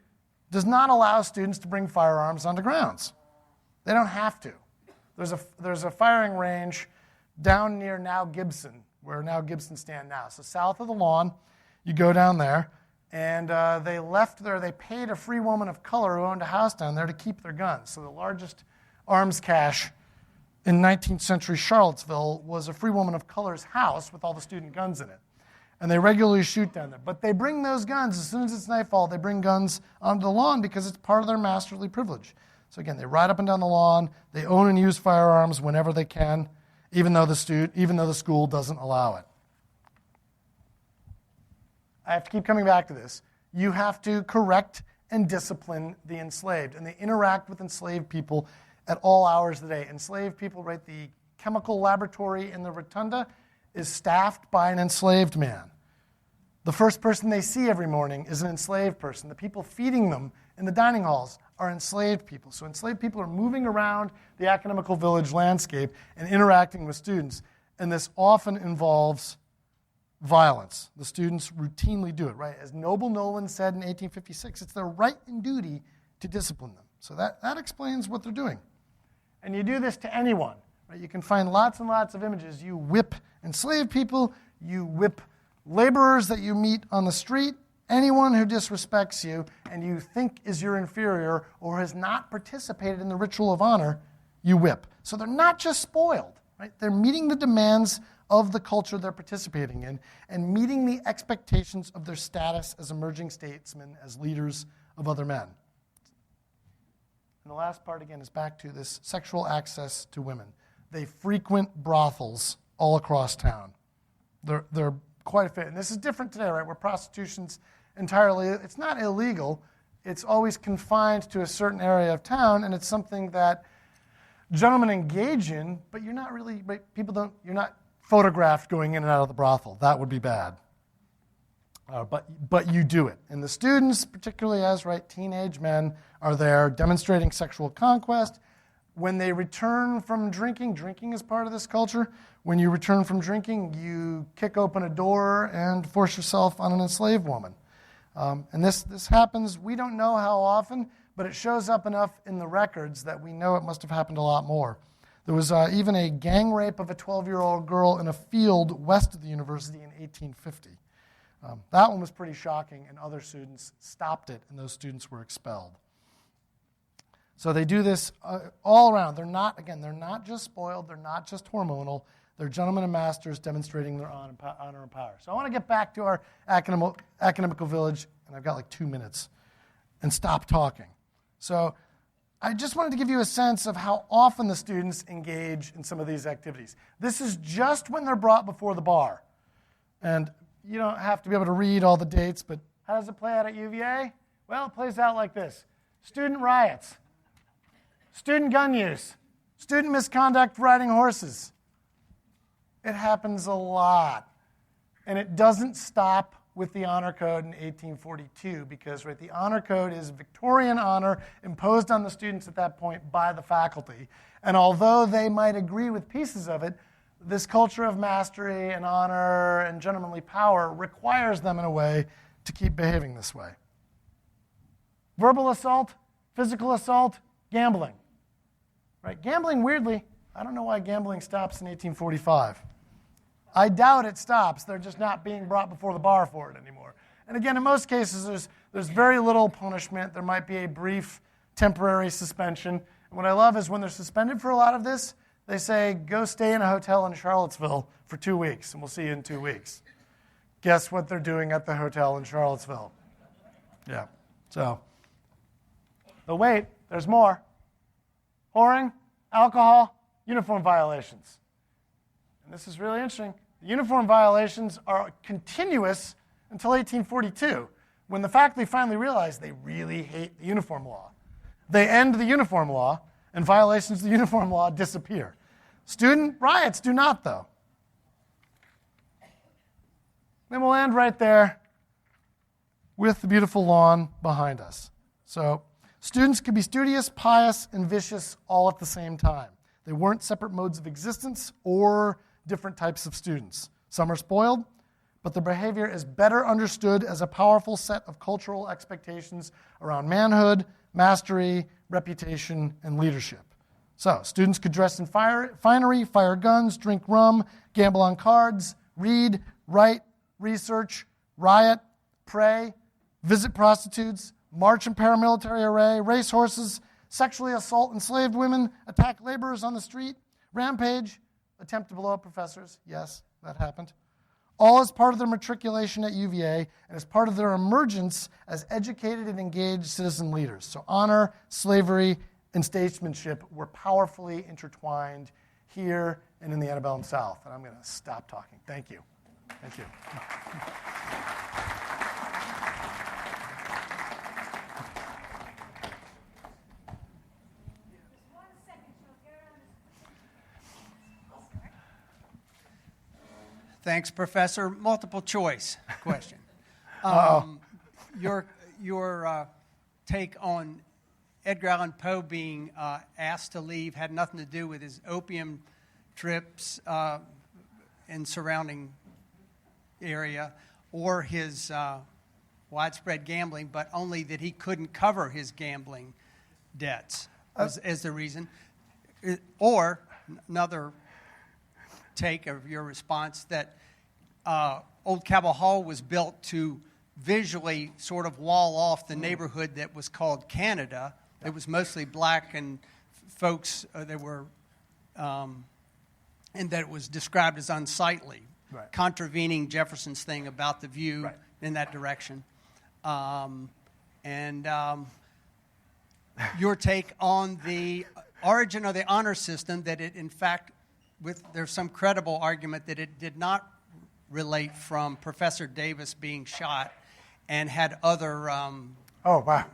does not allow students to bring firearms onto grounds. They don't have to. There's a firing range down near now Gibson, where now Gibson stand now. So south of the lawn, you go down there, and they paid a free woman of color who owned a house down there to keep their guns. So the largest arms cache in 19th century Charlottesville was a free woman of color's house with all the student guns in it. And they regularly shoot down there. But they bring those guns, as soon as it's nightfall, they bring guns onto the lawn because it's part of their masterly privilege. So again, they ride up and down the lawn, they own and use firearms whenever they can, even though the school doesn't allow it. I have to keep coming back to this. You have to correct and discipline the enslaved, and they interact with enslaved people at all hours of the day. Enslaved people, right, the chemical laboratory in the rotunda is staffed by an enslaved man. The first person they see every morning is an enslaved person. The people feeding them in the dining halls are enslaved people. So enslaved people are moving around the academical village landscape and interacting with students, and this often involves violence. The students routinely do it, right? As Noble Nolan said in 1856, it's their right and duty to discipline them. So that explains what they're doing. And you do this to anyone, right? You can find lots and lots of images. You whip enslaved people, you whip laborers that you meet on the street, anyone who disrespects you and you think is your inferior or has not participated in the ritual of honor, you whip. So they're not just spoiled, right? They're meeting the demands of the culture they're participating in and meeting the expectations of their status as emerging statesmen, as leaders of other men. And the last part, again, is back to this sexual access to women. They frequent brothels all across town. They're quite a fit. And this is different today, right, where prostitution's entirely, it's not illegal. It's always confined to a certain area of town, and it's something that gentlemen engage in, but you're not really, right, you're not photographed going in and out of the brothel. That would be bad. But you do it. And the students, particularly as teenage men, are there demonstrating sexual conquest. When they return from drinking is part of this culture. When you return from drinking, you kick open a door and force yourself on an enslaved woman. And this happens, we don't know how often, but it shows up enough in the records that we know it must have happened a lot more. There was even a gang rape of a 12-year-old girl in a field west of the university in 1850. That one was pretty shocking, and other students stopped it, and those students were expelled. So they do this all around. They're not just spoiled. They're not just hormonal. They're gentlemen and masters demonstrating their honor and power. So I want to get back to our academical village, and I've got like 2 minutes, and stop talking. So I just wanted to give you a sense of how often the students engage in some of these activities. This is just when they're brought before the bar. And you don't have to be able to read all the dates, but how does it play out at UVA? Well, it plays out like this. Student riots, student gun use, student misconduct riding horses. It happens a lot. And it doesn't stop with the Honor Code in 1842 because the Honor Code is Victorian honor imposed on the students at that point by the faculty. And although they might agree with pieces of it, this culture of mastery and honor and gentlemanly power requires them in a way to keep behaving this way. Verbal assault, physical assault, gambling. Gambling, weirdly, I don't know why gambling stops in 1845. I doubt it stops. They're just not being brought before the bar for it anymore. And again, in most cases, there's very little punishment. There might be a brief temporary suspension. And what I love is when they're suspended for a lot of this, they say, go stay in a hotel in Charlottesville for 2 weeks, and we'll see you in 2 weeks. Guess what they're doing at the hotel in Charlottesville? Yeah. So, but wait, there's more. Whoring, alcohol, uniform violations. And this is really interesting. The uniform violations are continuous until 1842, when the faculty finally realized they really hate the uniform law. They end the uniform law, and violations of the uniform law disappear. Student riots do not, though. Then we'll end right there with the beautiful lawn behind us. So students could be studious, pious, and vicious all at the same time. They weren't separate modes of existence or different types of students. Some are spoiled, but their behavior is better understood as a powerful set of cultural expectations around manhood, mastery, reputation, and leadership. So students could dress in finery, fire guns, drink rum, gamble on cards, read, write, research, riot, pray, visit prostitutes, march in paramilitary array, race horses, sexually assault enslaved women, attack laborers on the street, rampage, attempt to blow up professors. Yes, that happened. All as part of their matriculation at UVA and as part of their emergence as educated and engaged citizen leaders. So honor, slavery, and statesmanship were powerfully intertwined here and in the antebellum South. And I'm going to stop talking. Thank you. Thank you.
Thanks, Professor. Multiple choice question. Your take on Edgar Allan Poe being asked to leave had nothing to do with his opium trips in surrounding area or his widespread gambling, but only that he couldn't cover his gambling debts as the reason. Or another take of your response that Old Cabell Hall was built to visually sort of wall off the neighborhood that was called Canada. It was mostly black and folks that were, and that it was described as unsightly, contravening Jefferson's thing about the view in that direction. Your take on the origin of the honor system, that it in fact, there's some credible argument that it did not relate from Professor Davis being shot and had other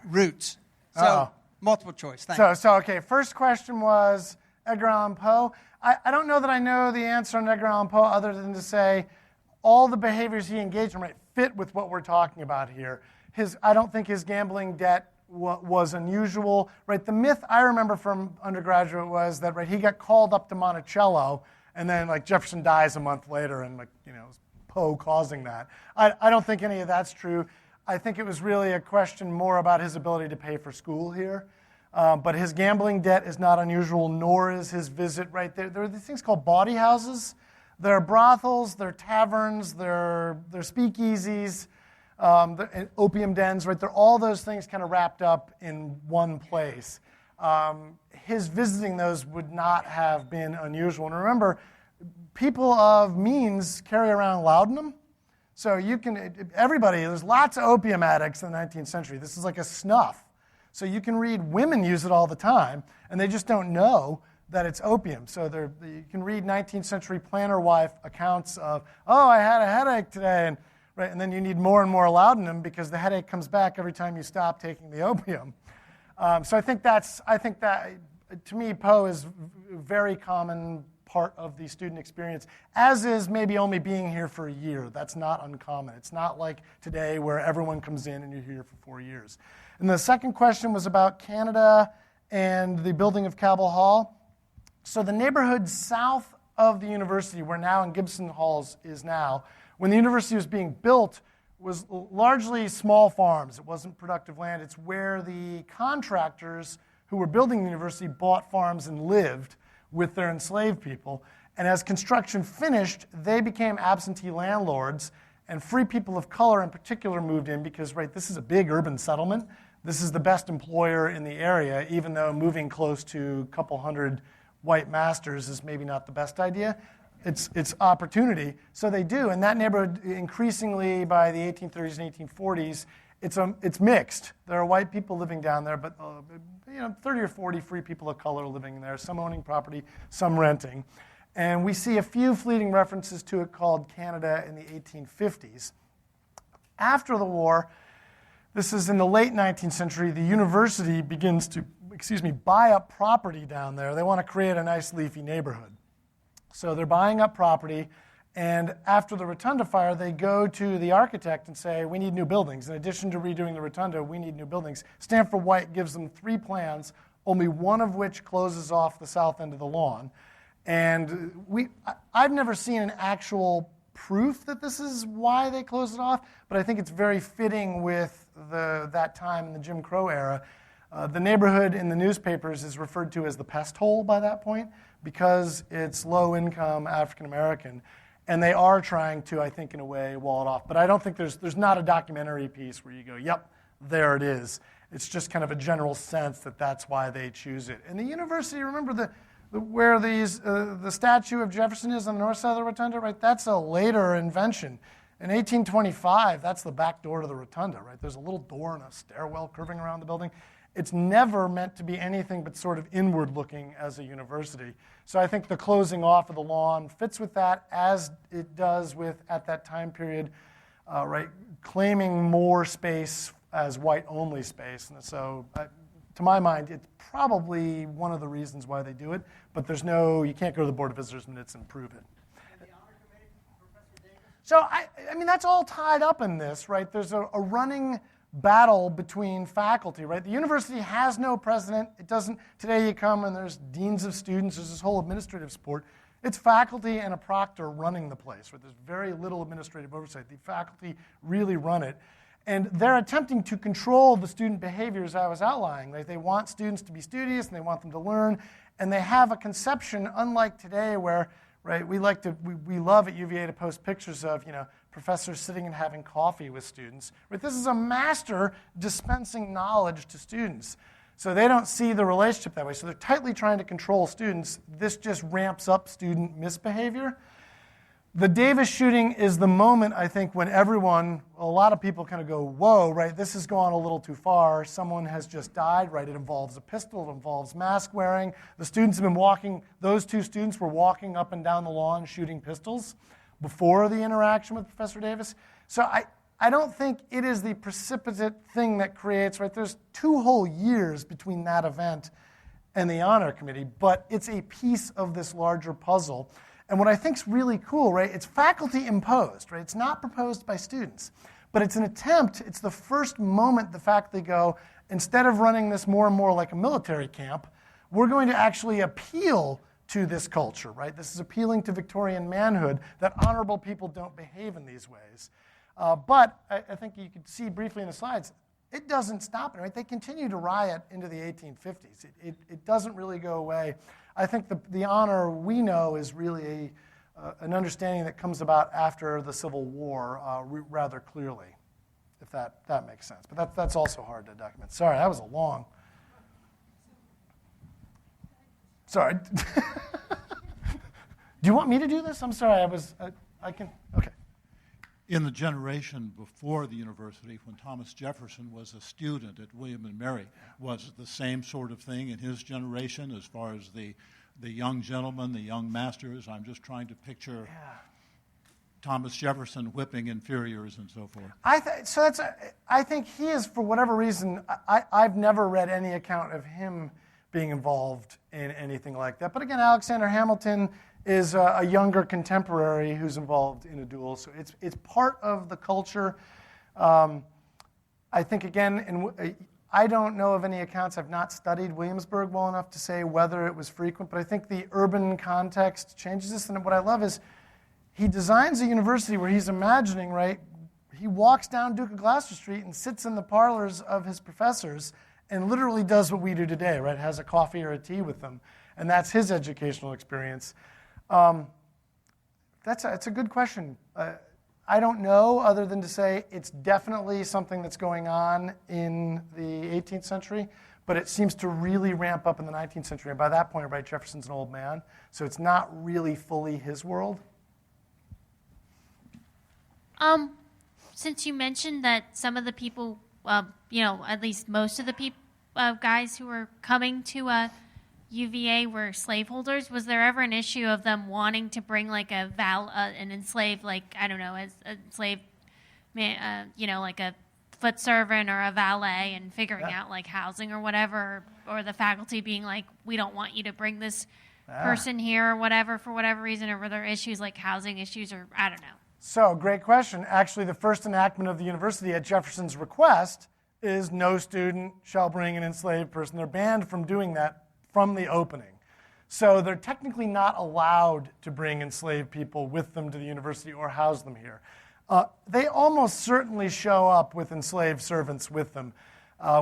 roots. So, multiple choice. Thanks.
So, okay, first question was Edgar Allan Poe. I don't know that I know the answer on Edgar Allan Poe other than to say all the behaviors he engaged in, fit with what we're talking about here. I don't think his gambling debt was unusual, right? The myth I remember from undergraduate was that, right, he got called up to Monticello, and then like Jefferson dies a month later, and like, you know, it was Poe causing that. I don't think any of that's true. I think it was really a question more about his ability to pay for school here. But his gambling debt is not unusual, nor is his visit, right? There are these things called bawdy houses. They're brothels, they're taverns, they're speakeasies, they're opium dens, right? They're all those things kind of wrapped up in one place. His visiting those would not have been unusual. And remember, people of means carry around laudanum. So there's lots of opium addicts in the 19th century. This is like a snuff. So you can read women use it all the time, and they just don't know that it's opium. So you can read 19th century planter wife accounts of, oh, I had a headache today, and then you need more and more laudanum because the headache comes back every time you stop taking the opium. So I think that, to me, Poe is a very common part of the student experience, as is maybe only being here for a year. That's not uncommon. It's not like today where everyone comes in and you're here for 4 years. And the second question was about Canada and the building of Cabell Hall. So the neighborhood south of the university, where now in Gibson Halls is now, when the university was being built, was largely small farms. It wasn't productive land. It's where the contractors who were building the university bought farms and lived with their enslaved people. And as construction finished, they became absentee landlords, and free people of color in particular moved in because, right, this is a big urban settlement. This is the best employer in the area, even though moving close to a couple hundred white masters is maybe not the best idea. It's opportunity. So they do. And that neighborhood, increasingly by the 1830s and 1840s, it's mixed. There are white people living down there, but 30 or 40 free people of color living there, some owning property, some renting. And we see a few fleeting references to it called Canada in the 1850s. After the war, this is in the late 19th century, the university begins to, buy up property down there. They want to create a nice leafy neighborhood. So they're buying up property, and after the Rotunda fire, they go to the architect and say, we need new buildings. In addition to redoing the Rotunda, we need new buildings. Stanford White gives them 3 plans, only one of which closes off the south end of the lawn. And I've never seen an actual proof that this is why they closed it off, but I think it's very fitting with that time in the Jim Crow era. The neighborhood in the newspapers is referred to as the pest hole by that point because it's low-income African-American, and they are trying to, I think, in a way, wall it off. But I don't think there's not a documentary piece where you go, yep, there it is. It's just kind of a general sense that that's why they choose it. And the university, remember where the statue of Jefferson is on the north side of the Rotunda, right? That's a later invention. In 1825, that's the back door to the Rotunda, right? There's a little door and a stairwell curving around the building. It's never meant to be anything but sort of inward-looking as a university. So I think the closing off of the lawn fits with that, as it does with, at that time period, right, claiming more space as white-only space. And so, to my mind, it's probably one of the reasons why they do it, but you can't go to the Board of Visitors Minutes and prove it.
And the honor committee, Professor Davis?
So, I mean, that's all tied up in this, right? There's a running battle between faculty, right? The university has no president. It doesn't, today you come and there's deans of students, there's this whole administrative support. It's faculty and a proctor running the place, right? There's very little administrative oversight. The faculty really run it. And they're attempting to control the student behaviors I was outlining. Like, they want students to be studious and they want them to learn. And they have a conception, unlike today, where, right, we love at UVA to post pictures of, professors sitting and having coffee with students. Right? This is a master dispensing knowledge to students. So they don't see the relationship that way. So they're tightly trying to control students. This just ramps up student misbehavior. The Davis shooting is the moment, I think, when a lot of people kind of go, whoa, right, this has gone a little too far. Someone has just died, right? It involves a pistol, it involves mask wearing. The students have been walking, those 2 students were walking up and down the lawn shooting pistols before the interaction with Professor Davis. So I don't think it is the precipitate thing that creates, right? There's 2 whole years between that event and the honor committee, but it's a piece of this larger puzzle. And what I think is really cool, right, it's faculty imposed, right? It's not proposed by students. But it's an attempt, it's the first moment the faculty go, instead of running this more and more like a military camp, we're going to actually appeal to this culture, right? This is appealing to Victorian manhood, that honorable people don't behave in these ways. But I think you could see briefly in the slides, it doesn't stop it, right? They continue to riot into the 1850s. It doesn't really go away. I think the honor we know is really an understanding that comes about after the Civil War rather clearly, if that makes sense. But that's also hard to document. Sorry, that was a long... Sorry. Do you want me to do this? I'm sorry, I can... Okay.
In the generation before the university, when Thomas Jefferson was a student at William and Mary, was it the same sort of thing in his generation as far as the young gentlemen, the young masters? I'm just trying to picture Thomas Jefferson whipping inferiors and so forth.
I think he is, for whatever reason, I've never read any account of him being involved in anything like that. But again, Alexander Hamilton is a younger contemporary who's involved in a duel. So it's part of the culture. I think, again, I don't know of any accounts. I've not studied Williamsburg well enough to say whether it was frequent, but I think the urban context changes this. And what I love is he designs a university where he's imagining, right, he walks down Duke of Gloucester Street and sits in the parlors of his professors and literally does what we do today, right, has a coffee or a tea with them. And that's his educational experience. It's a good question. I don't know, other than to say it's definitely something that's going on in the 18th century, but it seems to really ramp up in the 19th century. And by that point, right, Jefferson's an old man, so it's not really fully his world.
Since you mentioned that some of the people, at least most of the guys who were coming to UVA were slaveholders, was there ever an issue of them wanting to bring like an enslaved, like, I don't know, an enslaved man, like a foot servant or a valet, and figuring out like housing or whatever, or the faculty being like, we don't want you to bring this person here or whatever for whatever reason, or were there issues like housing issues, or I don't know?
So, great question. Actually, the first enactment of the university at Jefferson's request is no student shall bring an enslaved person. They're banned from doing that from the opening. So they're technically not allowed to bring enslaved people with them to the university or house them here. They almost certainly show up with enslaved servants with them.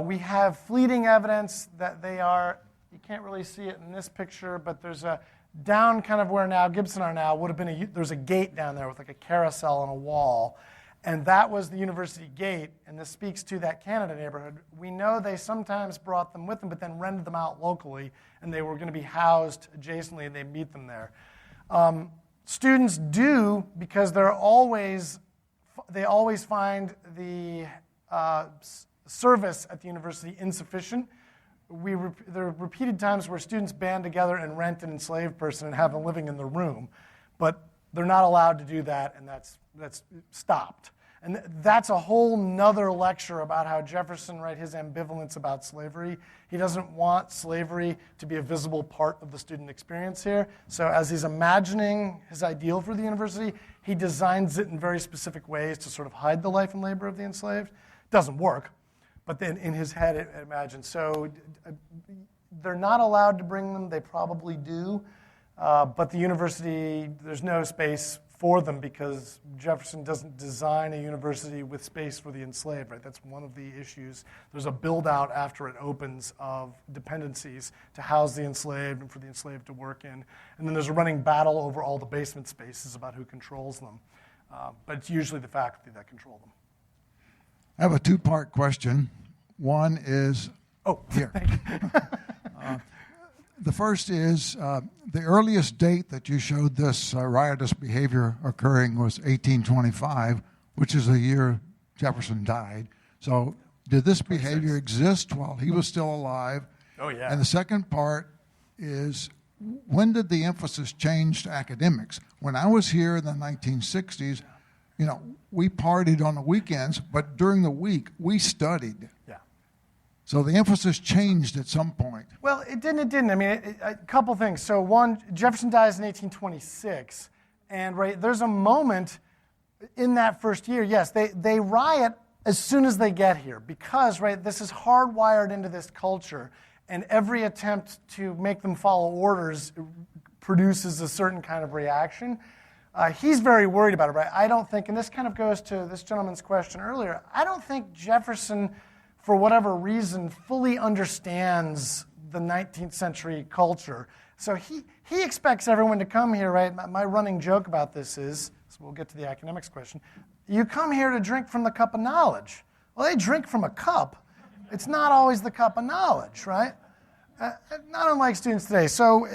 We have fleeting evidence that they are, you can't really see it in this picture, but there's a down kind of where now Gibson are now, would have been there's a gate down there with like a carousel on a wall. And that was the university gate, and this speaks to that Canada neighborhood. We know they sometimes brought them with them, but then rented them out locally, and they were going to be housed adjacently, and they meet them there. Students do, because they always find the service at the university insufficient. There are repeated times where students band together and rent an enslaved person and have them living in the room, but they're not allowed to do that, and that's stopped. And that's a whole nother lecture about how Jefferson, right, his ambivalence about slavery. He doesn't want slavery to be a visible part of the student experience here. So as he's imagining his ideal for the university, he designs it in very specific ways to sort of hide the life and labor of the enslaved. It doesn't work, but then in his head it imagines. So they're not allowed to bring them. They probably do. But the university, there's no space for them because Jefferson doesn't design a university with space for the enslaved, right? That's one of the issues. There's a build-out after it opens of dependencies to house the enslaved and for the enslaved to work in. And then there's a running battle over all the basement spaces about who controls them. But it's usually the faculty that control them.
I have a two-part question. One is...
Oh,
here.
Thank you.
The first is the earliest date that you showed this riotous behavior occurring was 1825, which is the year Jefferson died. So did this behavior exist while he was still alive?
Oh, yeah.
And the second part is, when did the emphasis change to academics? When I was here in the 1960s, we partied on the weekends, but during the week we studied.
Yeah.
So the emphasis changed at some point.
Well, it didn't. I mean, a couple things. So one, Jefferson dies in 1826, and right there's a moment in that first year. Yes, they riot as soon as they get here because right this is hardwired into this culture, and every attempt to make them follow orders produces a certain kind of reaction. He's very worried about it, right? I don't think, and this kind of goes to this gentleman's question earlier, I don't think Jefferson, for whatever reason, fully understands the 19th century culture. So he expects everyone to come here, right? My running joke about this is, so we'll get to the academics question, you come here to drink from the cup of knowledge. Well, they drink from a cup. It's not always the cup of knowledge, right? Not unlike students today. So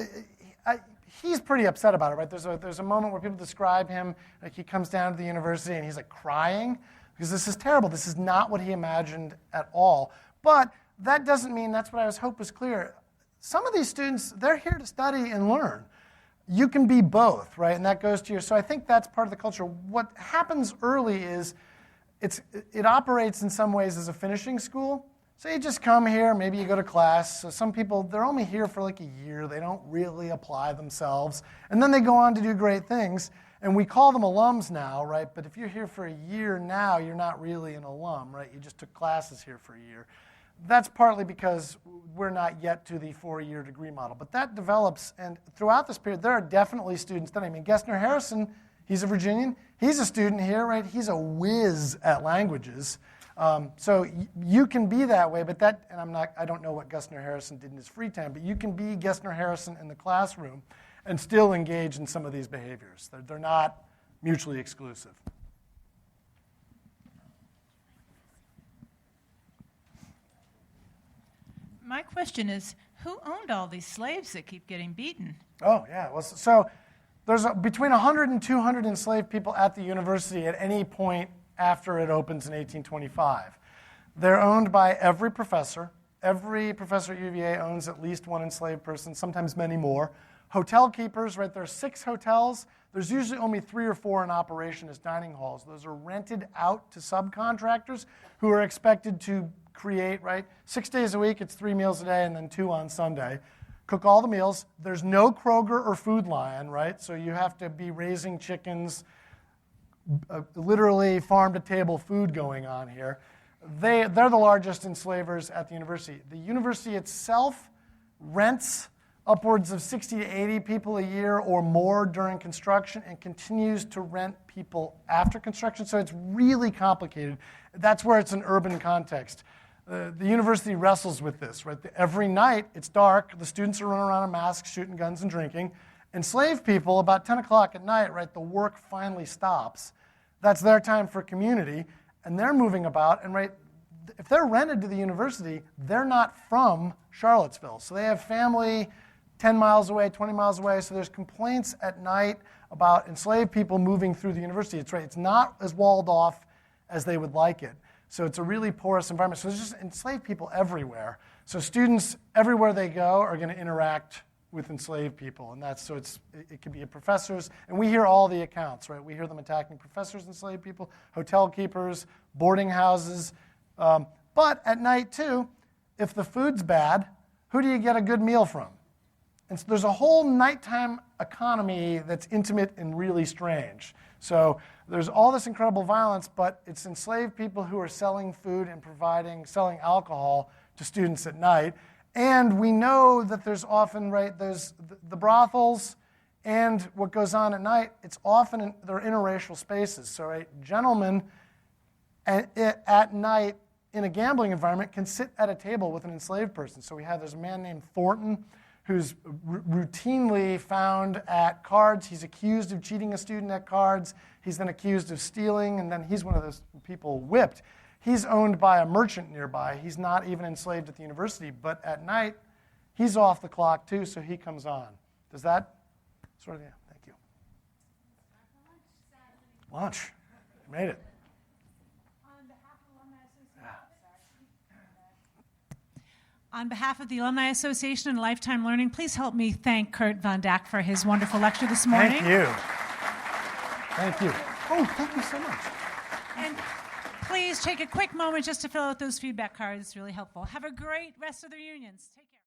he's pretty upset about it, right? There's a moment where people describe him, like he comes down to the university and he's like crying because this is terrible. This is not what he imagined at all. But that doesn't mean, that's what I hope was clear. Some of these students, they're here to study and learn. You can be both, right? And that goes to your, so I think that's part of the culture. What happens early is it operates in some ways as a finishing school. So you just come here, maybe you go to class. So some people, they're only here for like a year. They don't really apply themselves. And then they go on to do great things. And we call them alums now, right? But if you're here for a year now, you're not really an alum, right? You just took classes here for a year. That's partly because we're not yet to the 4-year degree model. But that develops, and throughout this period, there are definitely students studying. I mean, Gessner Harrison, he's a Virginian. He's a student here, right? He's a whiz at languages. So you can be that way, but that, and I don't know what Gessner Harrison did in his free time, but you can be Gessner Harrison in the classroom and still engage in some of these behaviors. They're not mutually exclusive.
My question is, who owned all these slaves that keep getting beaten?
Oh, yeah. Well, so there's between 100 and 200 enslaved people at the university at any point after it opens in 1825. They're owned by every professor. Every professor at UVA owns at least one enslaved person, sometimes many more. Hotel keepers, right, there are 6 hotels. There's usually only 3 or 4 in operation as dining halls. Those are rented out to subcontractors who are expected to create, right, 6 days a week, it's 3 meals a day, and then 2 on Sunday. Cook all the meals. There's no Kroger or Food Lion, right, so you have to be raising chickens, literally farm-to-table food going on here. They're the largest enslavers at the university. The university itself rents upwards of 60 to 80 people a year or more during construction and continues to rent people after construction, so it's really complicated. That's where it's an urban context. The university wrestles with this, right? Every night, it's dark, the students are running around in masks, shooting guns and drinking. Enslaved people, about 10 o'clock at night, right, the work finally stops. That's their time for community, and they're moving about, and right, if they're rented to the university, they're not from Charlottesville. So they have family 10 miles away, 20 miles away, so there's complaints at night about enslaved people moving through the university. It's not as walled off as they would like it. So it's a really porous environment. So there's just enslaved people everywhere. So students, everywhere they go, are going to interact with enslaved people. And that's, so it could be professors. And we hear all the accounts, right? We hear them attacking professors, enslaved people, hotel keepers, boarding houses. But at night, too, if the food's bad, who do you get a good meal from? And so there's a whole nighttime economy that's intimate and really strange. So there's all this incredible violence, but it's enslaved people who are selling food and selling alcohol to students at night. And we know that there's often, right, there's the brothels and what goes on at night, it's often, they're interracial spaces. So, right, gentlemen at night in a gambling environment can sit at a table with an enslaved person. So there's a man named Thornton who's routinely found at cards. He's accused of cheating a student at cards. He's then accused of stealing, and then he's one of those people whipped. He's owned by a merchant nearby. He's not even enslaved at the university, but at night, he's off the clock too, so he comes on. Does that sort of, yeah, thank you. Lunch. You made it.
On behalf of the Alumni Association and Lifetime Learning, please help me thank Kurt Von Dack for his wonderful lecture this morning.
Thank you. Thank you. Oh, thank you so much.
And please take a quick moment just to fill out those feedback cards. It's really helpful. Have a great rest of the reunions. Take care.